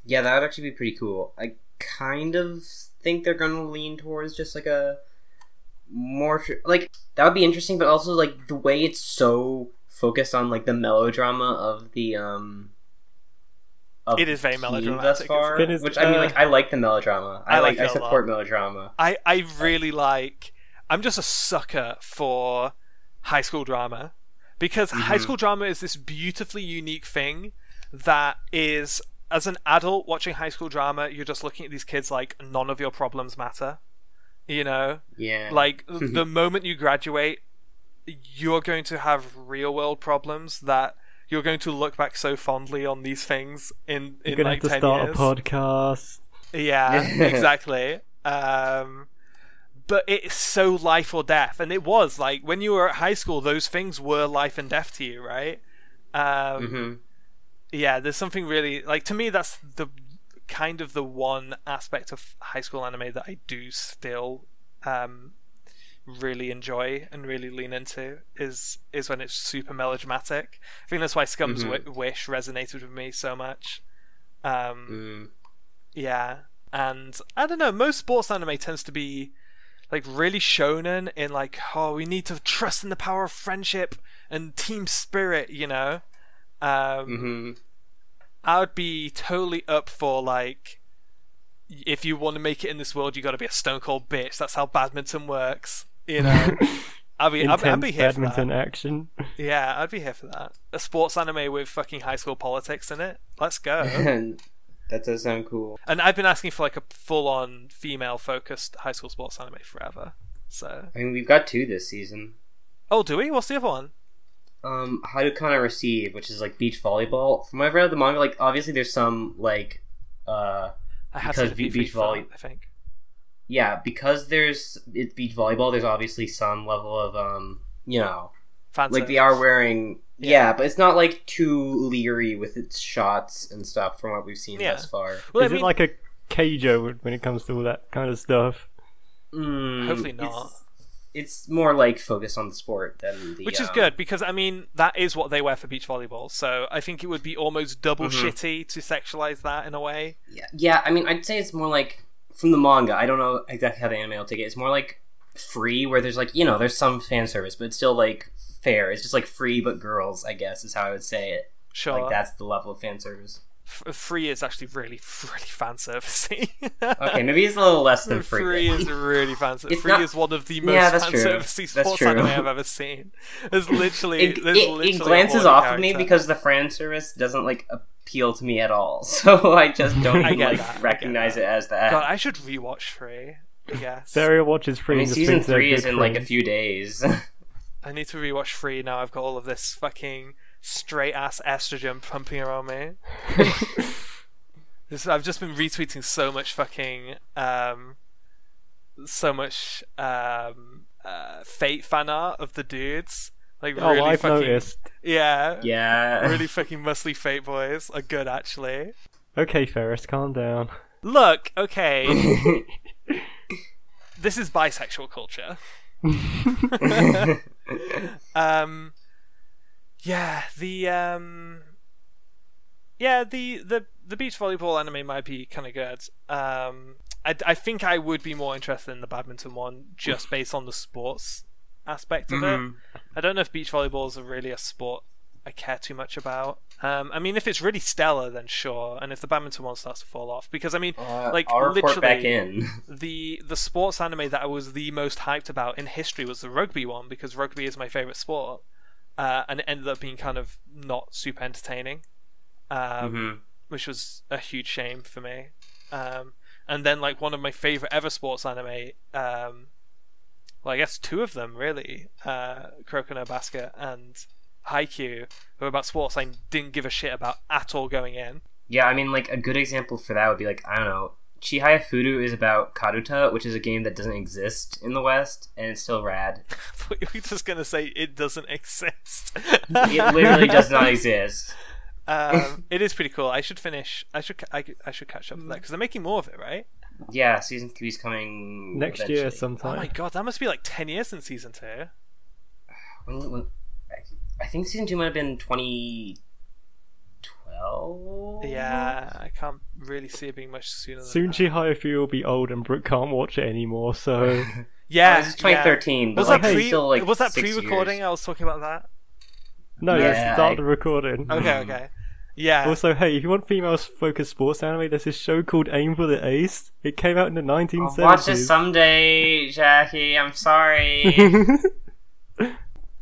that would actually be pretty cool. I kind of think they're gonna lean towards just like a more like that would be interesting, but also like the way it's so focused on like the melodrama of the it is very melodramatic thus far, which I mean, like I like the melodrama. I support melodrama. I really like. I'm just a sucker for high school drama because high school drama is this beautifully unique thing that is, as an adult watching high school drama, you're just looking at these kids like none of your problems matter. Yeah. Like the moment you graduate, you're going to have real world problems that you're going to look back so fondly on these things in you're gonna like have to 10 start years. a podcast. Yeah, exactly. But it's so life or death, and it was like when you were at high school, those things were life and death to you, right? Yeah, there's something really like, to me that's the kind of the one aspect of high school anime that I do still really enjoy and really lean into is when it's super melodramatic. I think that's why Scum's Wish resonated with me so much. Yeah, and I don't know, most sports anime tends to be like really shonen in like, oh, we need to trust in the power of friendship and team spirit, I would be totally up for like, if you want to make it in this world, you got to be a stone cold bitch. That's how badminton works, I'd be here badminton for that. action. Yeah, I'd be here for that. A sports anime with fucking high school politics in it. Let's go. That does sound cool. And I've been asking for like a full-on female-focused high school sports anime forever. So I mean, we've got 2 this season. Oh, do we? What's the other one? Hadokana Receive, which is like beach volleyball. From what I've read of the manga, like obviously there's some like I have seen beach volleyball. I think. Yeah, because it's beach volleyball. There's obviously some level of Fancy. Like they are wearing. Yeah, but it's not like too leery with its shots and stuff from what we've seen thus far. Well, it like a Keijo when it comes to all that kind of stuff? Hopefully not. it's more like focused on the sport than the which is good because I mean that is what they wear for beach volleyball. So I think it would be almost double shitty to sexualize that in a way. Yeah. I mean, I'd say it's more like from the manga. I don't know exactly how the anime will take it. It's more like free, where there's like there's some fan service, but it's still like fair. It's just like free but girls, I guess is how I would say it. Sure, like that's the level of fan service. Free is actually really fan servicey. Okay, maybe it's a little less than free. Free is really fan servicey. Free is one of the most fan servicey sports anime I've ever seen. There's literally it glances off of me because the fan service doesn't like appeal to me at all. So I just don't recognize it as that. God, I should rewatch Free. I guess. Sarah watches Free. I mean, season 3 is in like a few days. I need to rewatch Free now. I've got all of this fucking straight ass estrogen pumping around me. I've just been retweeting so much fucking Fate fan art of the dudes. Like really I've fucking noticed. Yeah. Really fucking muscly Fate boys are good actually. Okay, Ferris, calm down. Look, okay. This is bisexual culture. The beach volleyball anime might be kind of good. I think I would be more interested in the badminton one just based on the sports aspect of it. I don't know if beach volleyball is really a sport I care too much about. I mean, if it's really stellar, then sure. And if the badminton one starts to fall off, because I mean, like I'll report literally, back in. the sports anime that I was the most hyped about in history was the rugby one, because rugby is my favorite sport, and it ended up being kind of not super entertaining, which was a huge shame for me. And then like one of my favorite ever sports anime, well, I guess two of them really, Kuroko no Basket and Haikyuu, who are about sports I didn't give a shit about at all going in. Yeah, I mean, like, a good example for that would be, like, I don't know, Chihaya Furu is about Karuta, which is a game that doesn't exist in the West, and it's still rad. I thought you were just going to say it doesn't exist. It literally does not exist. It is pretty cool. I should catch up with that, because they're making more of it, right? Yeah, season 3 is coming next eventually. year sometime. Oh my god, that must be like 10 years since season 2. I think season 2 might have been 2012. Yeah, I can't really see it being much sooner than Soon that. Chihaya will be old and Brooke can't watch it anymore, so... Yeah, this is 2013. Was but that still, like, was that 6 pre-recording? years. I was talking about that. No, Yeah, let's start the recording. Okay. Yeah. Also, hey, if you want female-focused sports anime, there's this show called Aim for the Ace. It came out in the 1970s. I'll watch it someday, Jackie. I'm sorry.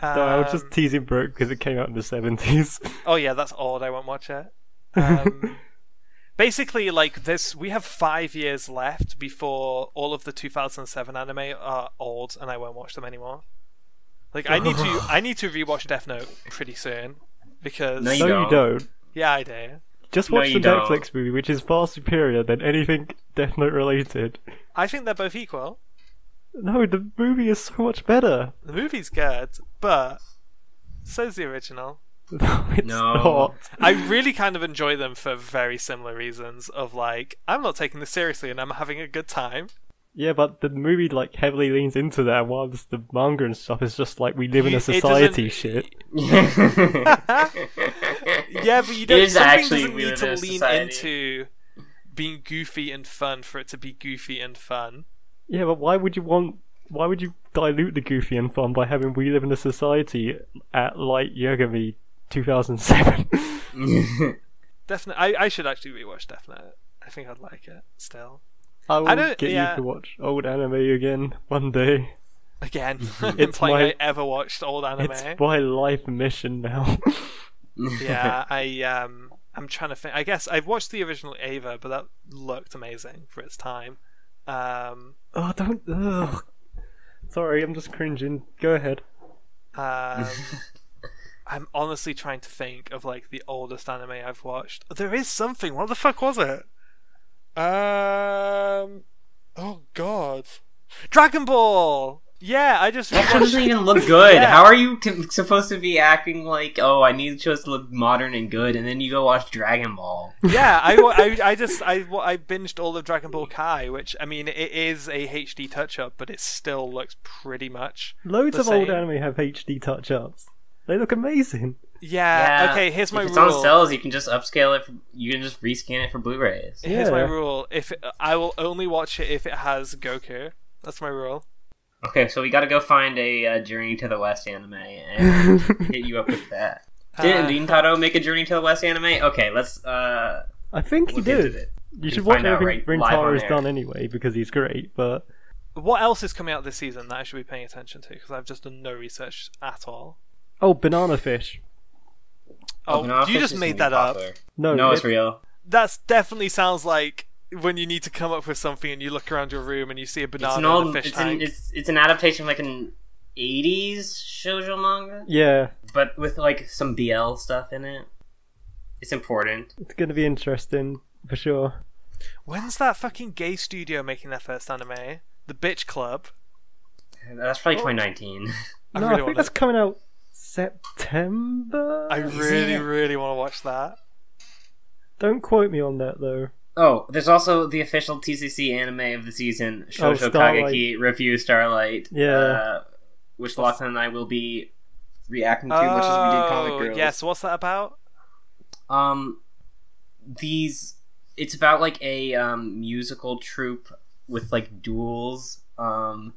No, I was just teasing Brooke because it came out in the 70s. Oh yeah, that's old. I won't watch it. Basically, like this, we have 5 years left before all of the 2007 anime are old, and I won't watch them anymore. Like I need to rewatch Death Note pretty soon because No, You don't. Yeah, I do. Just watch No, the you don't. Netflix movie, which is far superior than anything Death Note related. I think they're both equal. No, the movie is so much better. The movie's good, but so's the original. No, it's No. not. I really kind of enjoy them for very similar reasons of like, I'm not taking this seriously and I'm having a good time. Yeah, but the movie like heavily leans into that, whilst the manga and stuff is just like we live in a It society doesn't- shit. Yeah, but you don't. It is Something actually doesn't we need live to in a lean society. into being goofy and fun for it to be goofy and fun. Yeah, but why would you dilute the goofy and fun by having We Live in a Society at Light Yagami 2007? Definitely, I should actually rewatch Death Note. I think I'd like it still. I will don't- get yeah. you to watch old anime again one day. Again, It's implying my- I ever watched old anime. It's my life mission now. Yeah, I'm trying to think. I guess I've watched the original Ava, but that looked amazing for its time. Oh, don't. Ugh. Sorry, I'm just cringing. Go ahead. I'm honestly trying to think of like the oldest anime I've watched. There is something. What the fuck was it? Oh god, Dragon Ball. Yeah, I just That show rewatched. doesn't even look good. Yeah. How are you supposed to be acting like, oh, I need shows to look modern and good, and then you go watch Dragon Ball? Yeah, I binged all of Dragon Ball Kai, which I mean it is a HD touch-up, but it still looks pretty much Loads the of old same. anime have HD touch-ups. They look amazing. Yeah. Okay, here's my if it's rule. on sales, you can just upscale it. You can just rescan it for Blu-rays. Here's my Yeah. rule: I will only watch it if it has Goku. That's my rule. Okay, so we got to go find a Journey to the West anime and hit you up with that. Didn't Rintaro make a Journey to the West anime? Okay, let's I think he look into did. it. You should can watch find out everything live on Rintaro's air. done anyway because he's great. But What else is coming out this season that I should be paying attention to? Because I've just done no research at all. Banana fish. Oh, Banana you Fish just is made gonna that be up. popular. No, It's real. That definitely sounds like when you need to come up with something and you look around your room and you see a It's banana an in old. a fish It's tank. it's an adaptation of like an '80s shoujo manga, Yeah, but with like some BL stuff in it. It's important. it's gonna be interesting for sure. When's that fucking gay studio making their first anime? The Bitch Club. That's probably 2019. I No, really I think want that's to. coming out September. I Is really, it? really want to watch that. Don't quote me on that though. Oh, there's also the official TCC anime of the season, Shoujo Starlight. Kageki Review Starlight. Yeah. Which Lachlan and I will be reacting to, much as we did Comic Girls. yeah. So what's that about? It's about like a musical troupe with like duels, and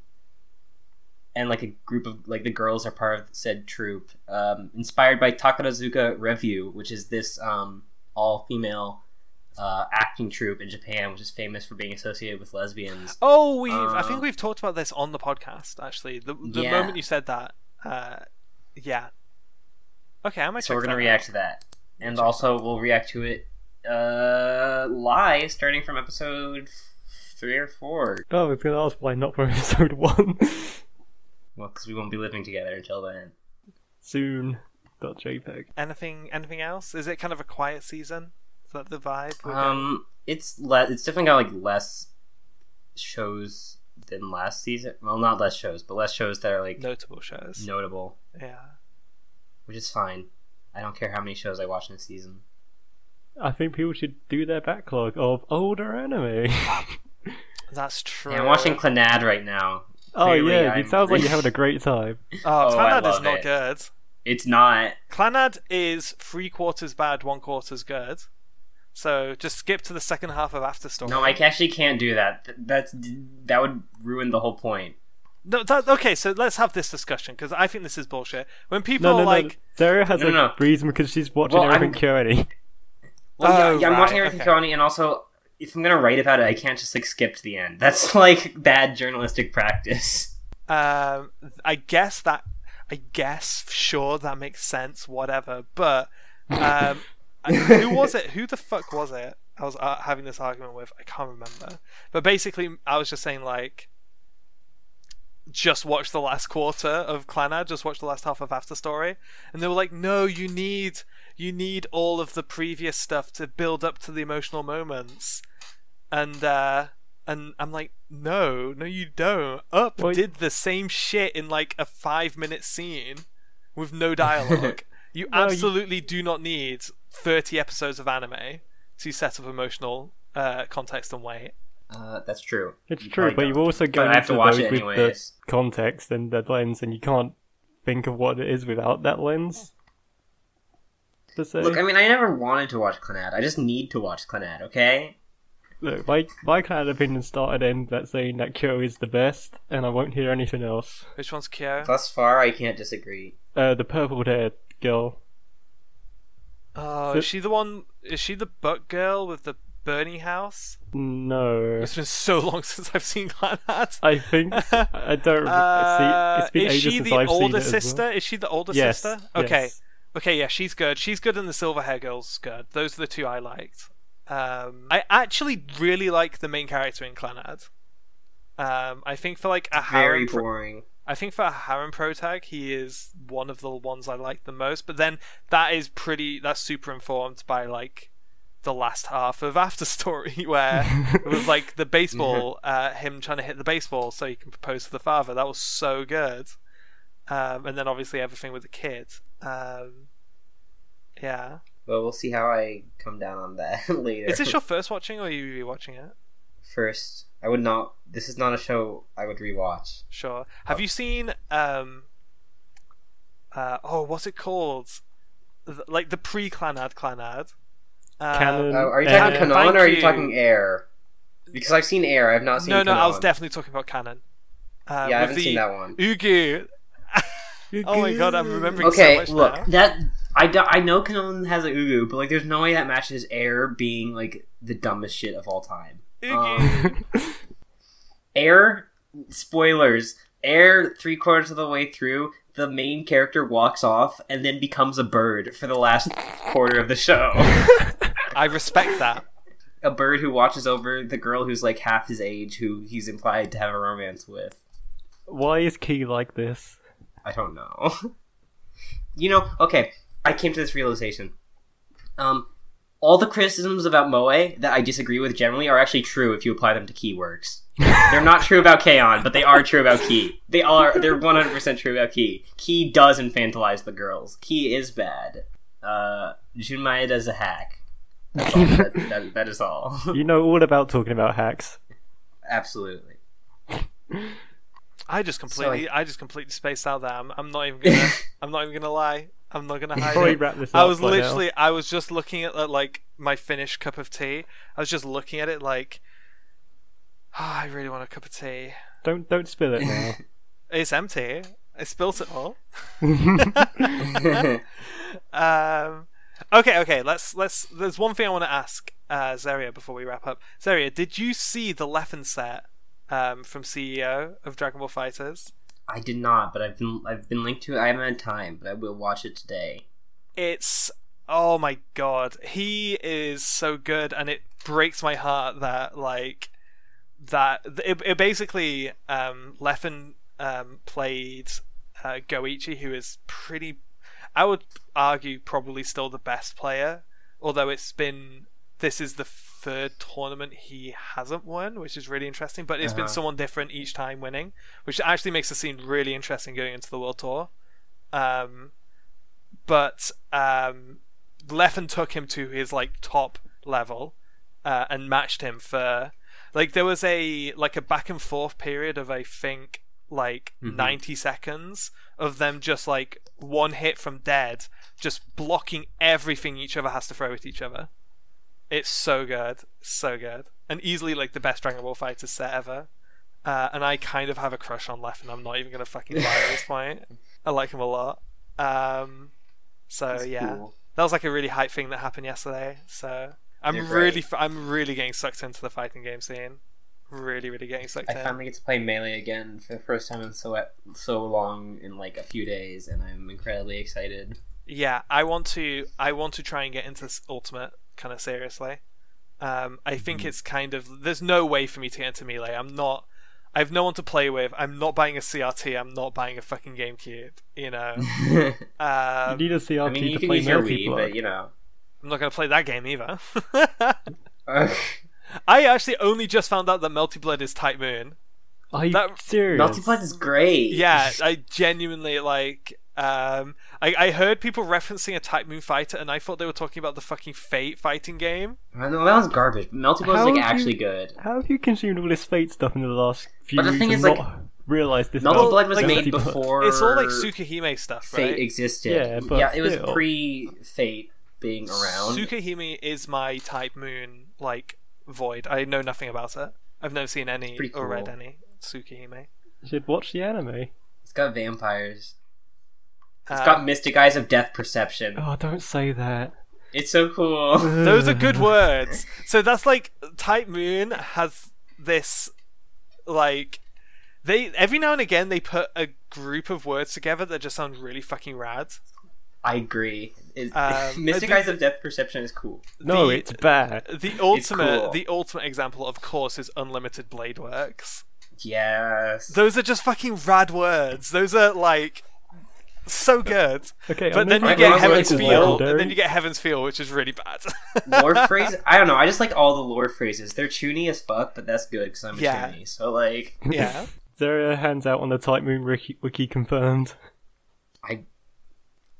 like a group of like the girls are part of said troupe, inspired by Takarazuka Revue, which is this all-female acting troupe in Japan, which is famous for being associated with lesbians. Oh, I think we've talked about this on the podcast. Actually, the Yeah. moment you said that, yeah. Okay, I might. So we're check gonna that react out. to that, and Check also we'll react to it live starting from episode 3 or 4. Oh, I was gonna ask why not for episode 1. Well, because we won't be living together until then. Soon. .jpg. Anything else? Is it kind of a quiet season? Is that the vibe? we're getting? It's definitely got like less shows than last season. Well, not less shows, but less shows that are like Notable shows. notable, Yeah. which is fine. I don't care how many shows I watch in a season. I think people should do their backlog of older anime. That's true. Yeah, I'm watching Clannad right now. Oh Clearly, yeah, I'm it sounds like you're having a great time. Oh, Oh, I Clannad is love not it. good. It's not. Clannad is 3/4 bad, 1/4 good. So just skip to the second half of After Story. No, I actually can't do that. That would ruin the whole point. No, okay, so let's have this discussion because I think this is bullshit. When people No, are like, Sarah has No, a reason because she's watching Well, everything I'm- Kyoani. Well, Oh, yeah, I'm watching right, everything okay. Kyoani, and also if I'm gonna write about it, I can't just like skip to the end. That's like bad journalistic practice. I guess sure that makes sense, whatever. But who was it? Who the fuck was it? I was having this argument with. I can't remember. But basically, I was just saying like, just watch the last quarter of Clannad, just watch the last half of After Story, and they were like, no, you need all of the previous stuff to build up to the emotional moments, and I'm like, no, you don't. Up Well, did the same shit in like a 5-minute scene with no dialogue. You No, you- absolutely do not need 30 episodes of anime to set up emotional context and weight. That's true. It's You true, probably but don't. you've also But gone I have to into watch those it with the anyways. context and the lens, and you can't think of what it is without that lens. To say. Look, I mean, I never wanted to watch Clannad. I just need to watch Clannad, okay? Look, my kind of opinion started in that saying that Kyo is the best, and I won't hear anything else. Which one's Kyo? Thus far, I can't disagree. The purple-haired girl. Oh, So- is she the one? Is she the butt girl with the Bernie house? No. It's been so long since I've seen Clannad. I think I don't see. It's been is ages she since the I've seen older it as sister? well. Is she the older Yes, sister? Okay. yes. Okay, yeah, she's good. She's good, and the silver hair girl's good. Those are the two I liked. I actually really like the main character in Clannad. I think for like a Very harem boring. I think for a harem protag, he is one of the ones I like the most. But then that's super informed by like the last half of After Story, where it was like the baseball, him trying to hit the baseball so he can propose to the father. That was so good. And then obviously everything with the kid. Yeah. Well, we'll see how I come down on that later. Is this your first watching, or are you rewatching it? First, I would not. This is not a show I would rewatch. Sure. Have you seen? What's it called? Like the pre-Clanad. Canon. Are you talking Canon, Kanon or are you thank talking you. Air? Because I've seen Air. I've not seen. No, Kanon. I was definitely talking about Canon. Yeah, I haven't seen that one. Ugu. Oh my god, I'm remembering Okay, so much look, now. that I know Kanon has a Ugu, but like, there's no way that matches Air being like the dumbest shit of all time. Air, spoilers. Air, 3/4 of the way through, the main character walks off and then becomes a bird for the last quarter of the show. I respect that. A bird who watches over the girl who's like half his age, who he's implied to have a romance with. Why is Key like this? I don't know. You know, okay, I came to this realization. All the criticisms about Moe that I disagree with generally are actually true if you apply them to Key works. They're not true about K-On, but they are true about Key. They're 100% true about Key. Key does infantilize the girls. Key is bad. Junmai does a hack. That's all. That is all. You know all about talking about hacks. Absolutely. I just completely spaced out there. I'm not even gonna lie. I'm not gonna hide Before we it. wrap this I up was by literally, now. I was just looking at like my finished cup of tea. I was just looking at it like, I really want a cup of tea. Don't spill it now. It's empty. I spilt it all. Okay. Let's. There's one thing I want to ask Zeria before we wrap up. Zeria, did you see the Leffen set from CEO of Dragon Ball FighterZ? I did not, but I've been linked to it. I haven't had time, but I will watch it today. It's, oh my god, he is so good, and it breaks my heart that it basically Leffen played Goichi, who is pretty, I would argue, probably still the best player, although this is the third tournament he hasn't won, which is really interesting, but it's been someone different each time winning, which actually makes the scene really interesting going into the World Tour. But Leffen took him to his like top level and matched him for, like, there was a back and forth period of, I think, like 90 seconds of them just like one hit from dead, just blocking everything each other has to throw at each other. It's so good, and easily like the best Dragon Ball FighterZ set ever. And I kind of have a crush on Leffen. I'm not even gonna fucking lie at this point. I like him a lot. That's yeah, cool. that was like a really hype thing that happened yesterday. So I'm They're really great. I'm really getting sucked into the fighting game scene. Really getting sucked I in. finally get to play Melee again for the first time in so long, in like a few days, and I'm incredibly excited. Yeah, I want to try and get into this Ultimate kind of seriously. I think it's kind of, there's no way for me to get into Melee. I have no one to play with. I'm not buying a CRT. I'm not buying a fucking GameCube. You know. You need a CRT I mean, you to can play use your Wii, multiplayer. but you know. I'm not going to play that game either. I actually only just found out that Melty Blood is Type Moon. Are you that- serious? Melty Blood is great. Yeah, I genuinely like. I heard people referencing a Type Moon fighter, and I thought they were talking about the fucking Fate fighting game. I know that was garbage, but Melty Blood is like actually good. How have you consumed all this Fate stuff in the last few But the weeks thing and is, like, not realised this? Melty about Blood was like, made Melty Blood? before It's all like Tsukahime stuff, Fate right? existed. Yeah, but it was still. pre-Fate being around. Tsukahime is my Type Moon like void. I know nothing about it. I've never seen any Pretty or read cool. any Tsukahime. You should watch the anime. It's got vampires. It's Um, got Mystic Eyes of Death Perception. Oh, don't say that. It's so cool. Those are good words. So that's like Type Moon has this like they every now and again they put a group of words together that just sound really fucking rad. I agree. Mystic the- Eyes of Death Perception is cool. No, The- it's bad. The cool. ultimate example, of course, is Unlimited Blade Works. Yes. Those are just fucking rad words. Those are like so good. Okay, But then you Right, get Lord Heaven's is Feel, legendary. and then you get Heaven's Feel, which is really bad. Lore phrase? I don't know. I just like all the lore phrases. They're chuny as fuck, but that's good because I'm a Yeah. chuny. So like, Yeah. Zara hands out on the Type Moon wiki confirmed.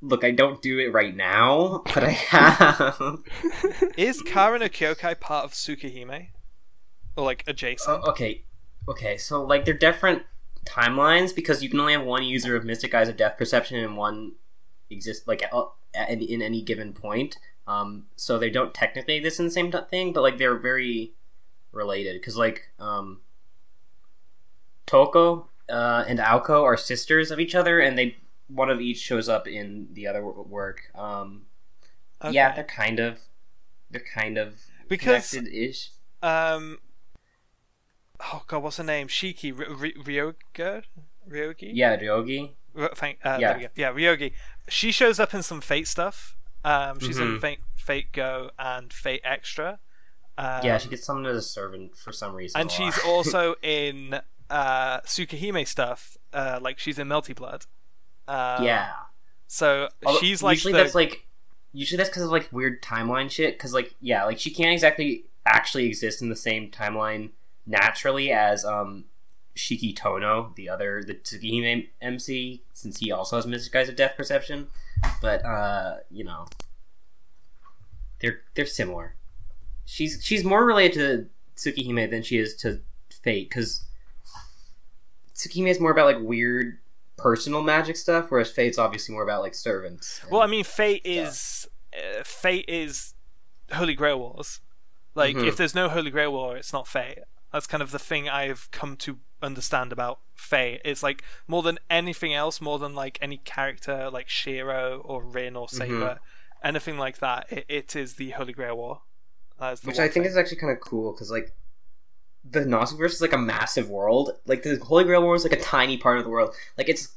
look, I don't do it right now, but I have. Is Kara no Kyokai part of Tsukihime? Or like adjacent? Okay. So like they're different timelines because you can only have one user of Mystic Eyes of Death Perception and one exist like in any given point. So they don't technically exist in the same thing, but like they're very related because like Toko and Aoko are sisters of each other, and one of each shows up in the other work. Okay. Yeah, they're kind of Because connected-ish. oh god, what's her name? Shiki Ryogi? Yeah, Ryogi. There we go. Yeah, Ryogi. She shows up in some Fate stuff. She's in Fate Go and Fate Extra. Yeah, she gets summoned as a servant for some reason. And she's also in Tsukihime stuff. Like she's in Melty Blood. yeah. So Although, she's like usually that's because of like weird timeline shit. Because like like she can't exactly actually exist in the same timeline naturally as Shiki Tono, the Tsukihime MC, since he also has Mystic Eyes of Death Perception. But they're similar. She's more related to Tsukihime than she is to Fate, because Tsukihime is more about like weird personal magic stuff, whereas Fate's obviously more about like servants. Well, I mean, Fate is Holy Grail Wars. Like, if there's no Holy Grail War, it's not Fate. That's kind of the thing I've come to understand about Fate. It's like more than anything else, more than like any character like Shiro or Rin or Saber, anything like that. It is the Holy Grail War. Which I think is actually kind of cool because like the Gnosticverse is like a massive world. Like the Holy Grail War is like a tiny part of the world. Like it's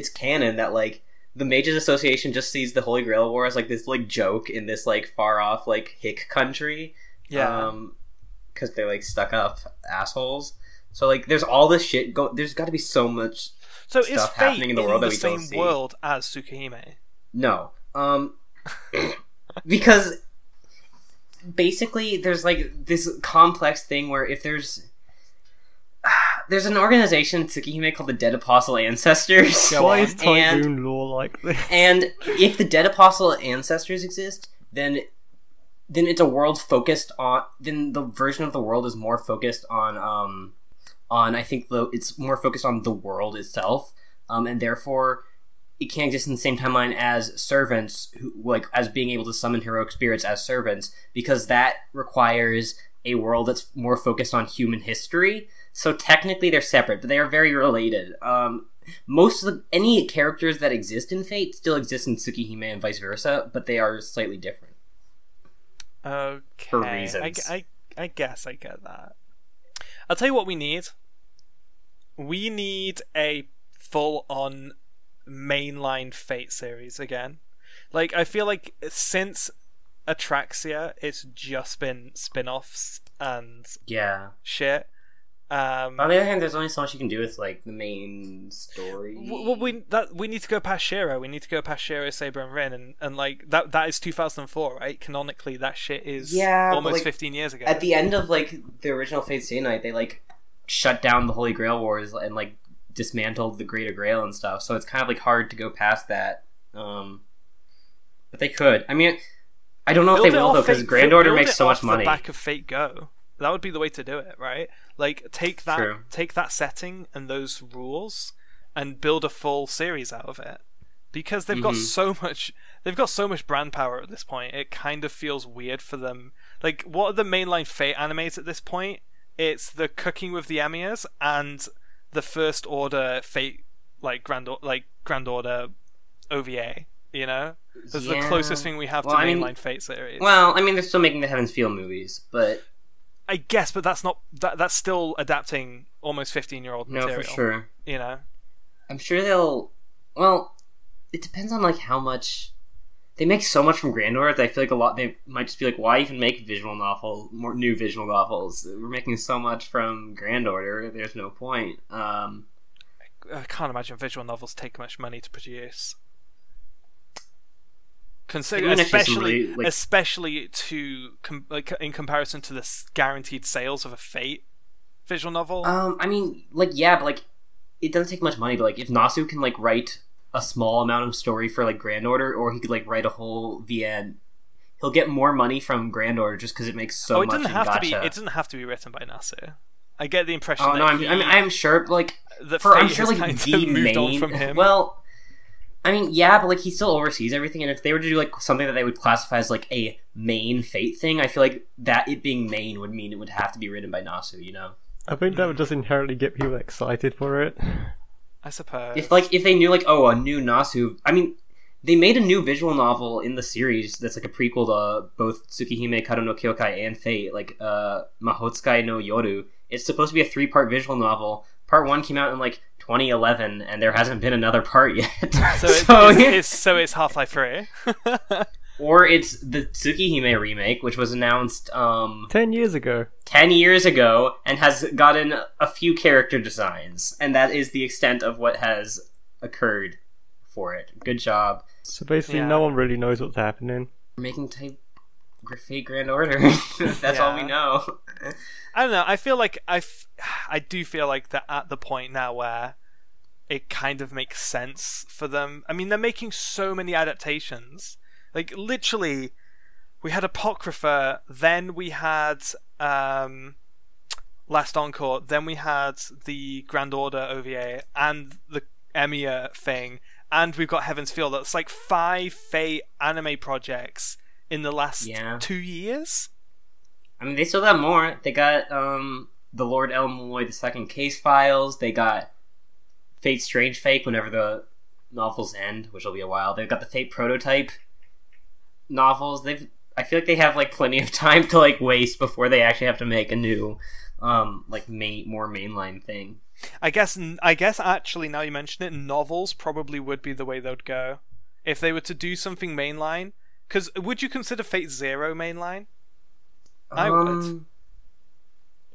canon that like the Mages Association just sees the Holy Grail War as like this like joke in this like far off like hick country. Yeah. Because they're like stuck up assholes. So like there's all this shit there's got to be so much So stuff is Fate happening in the world that we don't same see. world as Tsukihime? No. Because basically there's like this complex thing where if there's an organization in Tsukihime called the Dead Apostle Ancestors. Why is Type and, Moon lore like this? and if the Dead Apostle Ancestors exist, then it's a world focused on. Then the version of the world is more focused on I think it's more focused on the world itself, and therefore it can't exist in the same timeline as servants, as being able to summon heroic spirits as servants, because that requires a world that's more focused on human history. So technically they're separate, but they are very related. Most of any characters that exist in Fate still exist in Tsukihime and vice versa, but they are slightly different. Okay. For reasons. I guess I get that. I'll tell you what we need. We need a full-on mainline Fate series again. Like, I feel like since Atraxia, it's just been spin-offs and shit. On the other hand, there's only so much you can do with like the main story. Well, we need to go past Shiro. We need to go past Shiro, Saber, and Rin, and like that is 2004, right? Canonically, that shit is almost like, 15 years ago. At the end of like the original Fate Stay Night, they like shut down the Holy Grail Wars and like dismantled the Greater Grail and stuff. So it's kind of like hard to go past that. But they could. I mean, I don't know if they will though, because Grand Order makes so much money. The back of Fate Go. That would be the way to do it, right? Like take that setting and those rules and build a full series out of it. Because they've got so much brand power at this point. It kind of feels weird for them. Like, what are the mainline Fate animes at this point? It's the Cooking with the Emirs and the First Order Fate Grand Order OVA, you know? That's the closest thing we have to mainline Fate series. Well, I mean, they're still making the Heaven's Feel movies, but I guess, but that's still adapting almost 15-year-old material. No, for sure. You know? I'm sure they'll... Well, it depends on, like, how much... They make so much from Grand Order that I feel like they might just be like, why even make more new visual novels? We're making so much from Grand Order, there's no point. I can't imagine visual novels take much money to produce. Even if it's especially like, especially in comparison to the guaranteed sales of a Fate visual novel. I mean, like, yeah, but like, it doesn't take much money. But like, if Nasu can like write a small amount of story for like Grand Order, or he could like write a whole VN, he'll get more money from Grand Order just because it makes so much. It gacha. doesn't have to be written by Nasu. I get the impression. Oh no, I'm sure, like, I'm sure like the main from him. Well, I mean, yeah, but like he still oversees everything, and if they were to do like something that they would classify as like a main Fate thing, I feel like that it being main would mean it would have to be written by Nasu, you know? I think that would just inherently get people excited for it. I suppose. If they knew like, oh, a new Nasu, I mean, they made a new visual novel in the series that's like a prequel to both Tsukihime Kado no Kyokai and Fate, like Mahotsukai no Yoru. It's supposed to be a 3-part visual novel. Part 1 came out in like 2011, and there hasn't been another part yet. So it's Half-Life 3. Or it's the Tsukihime remake, which was announced 10 years ago. 10 years ago, and has gotten a few character designs, and that is the extent of what has occurred for it. Good job. So basically, no one really knows what's happening. We're making type Fate Grand Order. That's all we know. I don't know. I feel like I do feel like they're at the point now where it kind of makes sense for them. I mean, they're making so many adaptations. Like, literally, we had Apocrypha, then we had Last Encore, then we had the Grand Order OVA, and the Emiya thing, and we've got Heaven's Feel. That's like 5 Fate anime projects in the last 2 years. I mean, they still got more. They got the Lord Elmoy II case files. They got Fate Strange Fake whenever the novels end, which will be a while. They've got the Fate Prototype novels. I feel like they have like plenty of time to like waste before they actually have to make a new more mainline thing. I guess actually, now you mention it, novels probably would be the way they would go if they were to do something mainline. Because would you consider Fate Zero mainline? I would.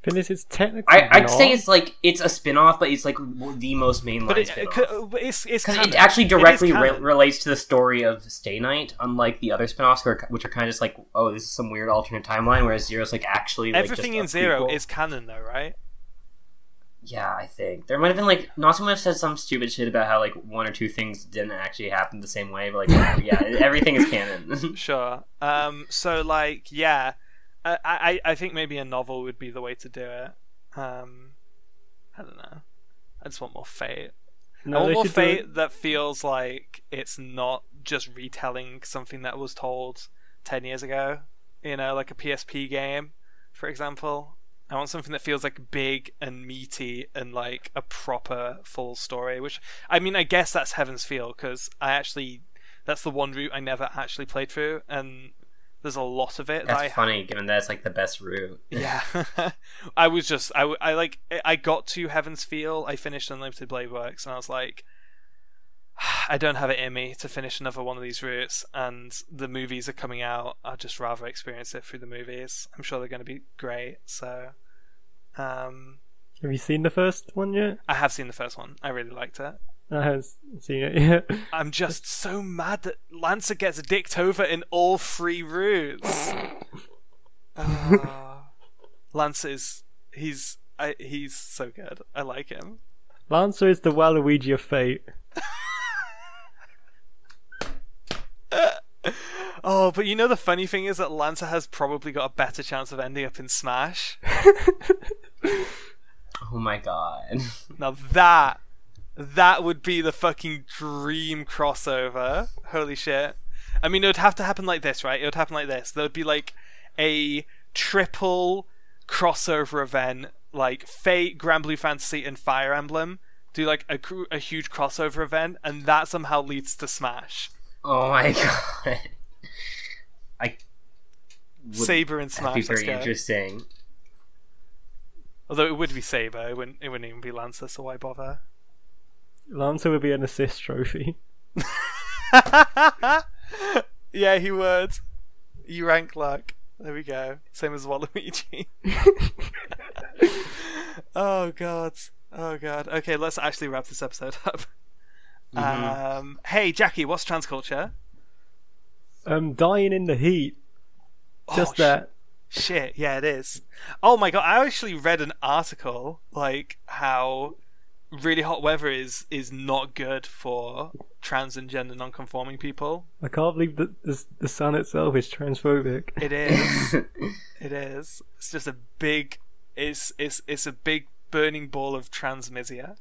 Finish is technically. I'd say it's a spin-off, but it's like the most mainline spin-off. It's because it actually directly relates to the story of Stay Night, unlike the other spin-offs, which are kind of just like, oh, this is some weird alternate timeline, whereas Zero's like actually like, everything just in a Zero prequel. is canon, though, right? Yeah, I think there might have been like Natsu might have said some stupid shit about how like 1 or 2 things didn't actually happen the same way, but like yeah, everything is canon. Sure. So like yeah. I think maybe a novel would be the way to do it. I don't know. I just want more Fate. I want more Fate that feels like it's not just retelling something that was told 10 years ago. You know, like a PSP game, for example. I want something that feels like big and meaty and like a proper full story. Which, I mean, I guess that's Heaven's Feel, because that's the one route I never actually played through, and there's a lot of it. That's funny, given that it's like the best route. Yeah. I got to Heaven's Feel, I finished Unlimited Blade Works, and I was like, I don't have it in me to finish another one of these routes, and the movies are coming out. I'd just rather experience it through the movies. I'm sure they're going to be great, so... Have you seen the first one yet? I have seen the first one. I really liked it. I haven't seen it yet. I'm just so mad that Lancer gets dicked over in all 3 routes. Lancer he's so good. I like him. Lancer is the Waluigi of Fate. Oh, but you know the funny thing is that Lancer has probably got a better chance of ending up in Smash. Oh my god. Now that would be the fucking dream crossover. Holy shit. I mean, it would have to happen like this, right? It would happen like this. There would be like a triple crossover event, like Fate, Grand Blue Fantasy, and Fire Emblem. Do like a huge crossover event, and that somehow leads to Smash. Oh my god. Saber and Smash. That'd be very interesting. Although it would be Saber, it wouldn't even be Lancer, so why bother? Lancer would be an assist trophy. Yeah, he would. You rank luck. There we go. Same as Waluigi. Oh god. Okay, let's actually wrap this episode up. Mm-hmm. Hey Jackie, what's trans culture? Dying in the heat. Just Oh, that. Shit, yeah, it is. Oh my god, I actually read an article like how really hot weather is not good for trans and gender non-conforming people. I can't believe that the sun itself is transphobic. It is. It is. It's just a big. It's a big burning ball of transmisia.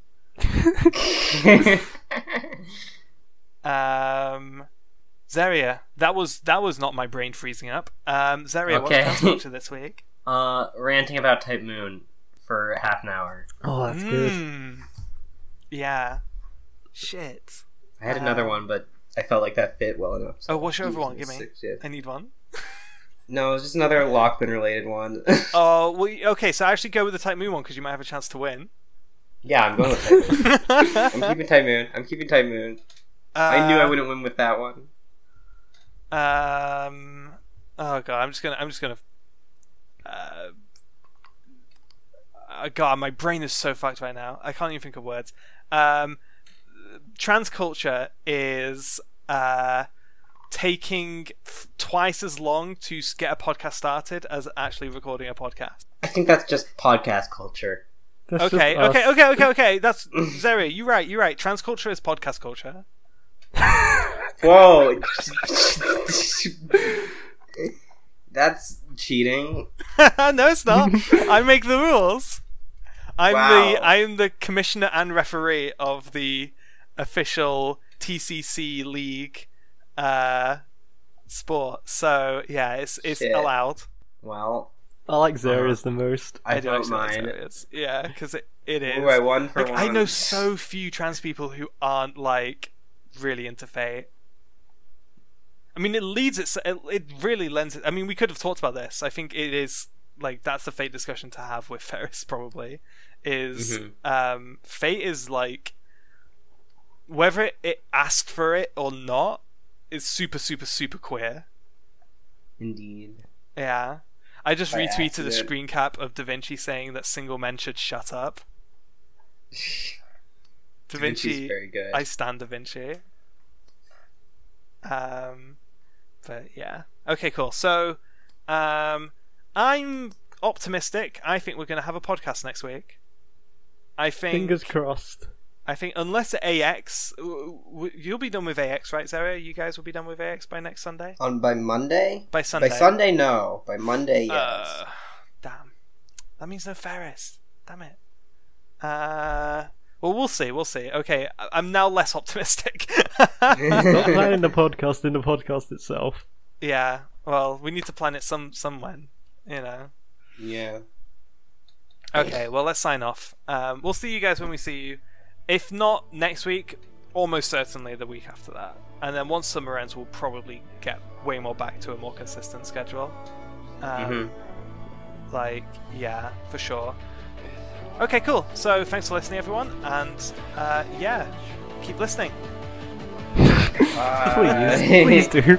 Zaria, that was not my brain freezing up. Zaria, Okay. what's culture this week? Ranting about Type Moon for half an hour. Oh, that's good. Yeah. Shit. I had another one, but I felt like that fit well enough. So Oh, what's your other one? Give me. Yeah. I need one. No, it was just another Lachlan related one. Oh, well, okay, so I actually go with the Type Moon one because you might have a chance to win. Yeah, I'm going with Type Moon. I'm keeping Type Moon. I knew I wouldn't win with that one. Oh god, I'm just gonna. God, my brain is so fucked right now. I can't even think of words. Trans culture is taking twice as long to get a podcast started as actually recording a podcast. I think that's just podcast culture. That's Okay. just us. That's Zeri. You're right. Trans culture is podcast culture. Whoa. That's cheating. No, it's not. I make the rules. Wow. I'm the commissioner and referee of the official TCC league sport. So yeah, it's Shit. allowed. Well, I like Zaria's the most. I do don't actually like mind. Zeria's. Yeah, because it is. Ooh, I won for Like, one. I know so few trans people who aren't like really into Fate. I mean, it really lends it. I mean, we could have talked about this. I think it is like that's the Fate discussion to have with Ferris probably. Is Fate is like whether it asked for it or not is super super super queer. Indeed. Yeah. I just By retweeted a accident. screen cap of Da Vinci saying that single men should shut up. Da Vinci's Vinci, very good. I stand Da Vinci. But yeah. Okay, cool. So, I'm optimistic. I think we're going to have a podcast next week. I think. Fingers crossed. I think unless AX, you'll be done with AX, right, Zara? You guys will be done with AX by next Sunday. By Monday? By Sunday. By Sunday, no. By Monday, yes. Damn. That means no Ferris. Damn it. Well, we'll see. We'll see. Okay, I'm now less optimistic. Not planning the podcast in the podcast itself. Yeah. Well, we need to plan it somewhen. You know. Yeah. Okay. Well, let's sign off. We'll see you guys when we see you. If not next week, almost certainly the week after that. And then once summer ends, we'll probably get way more back to a more consistent schedule. Like, yeah, for sure. Okay, cool. So thanks for listening, everyone, and yeah, keep listening. Bye. Please do.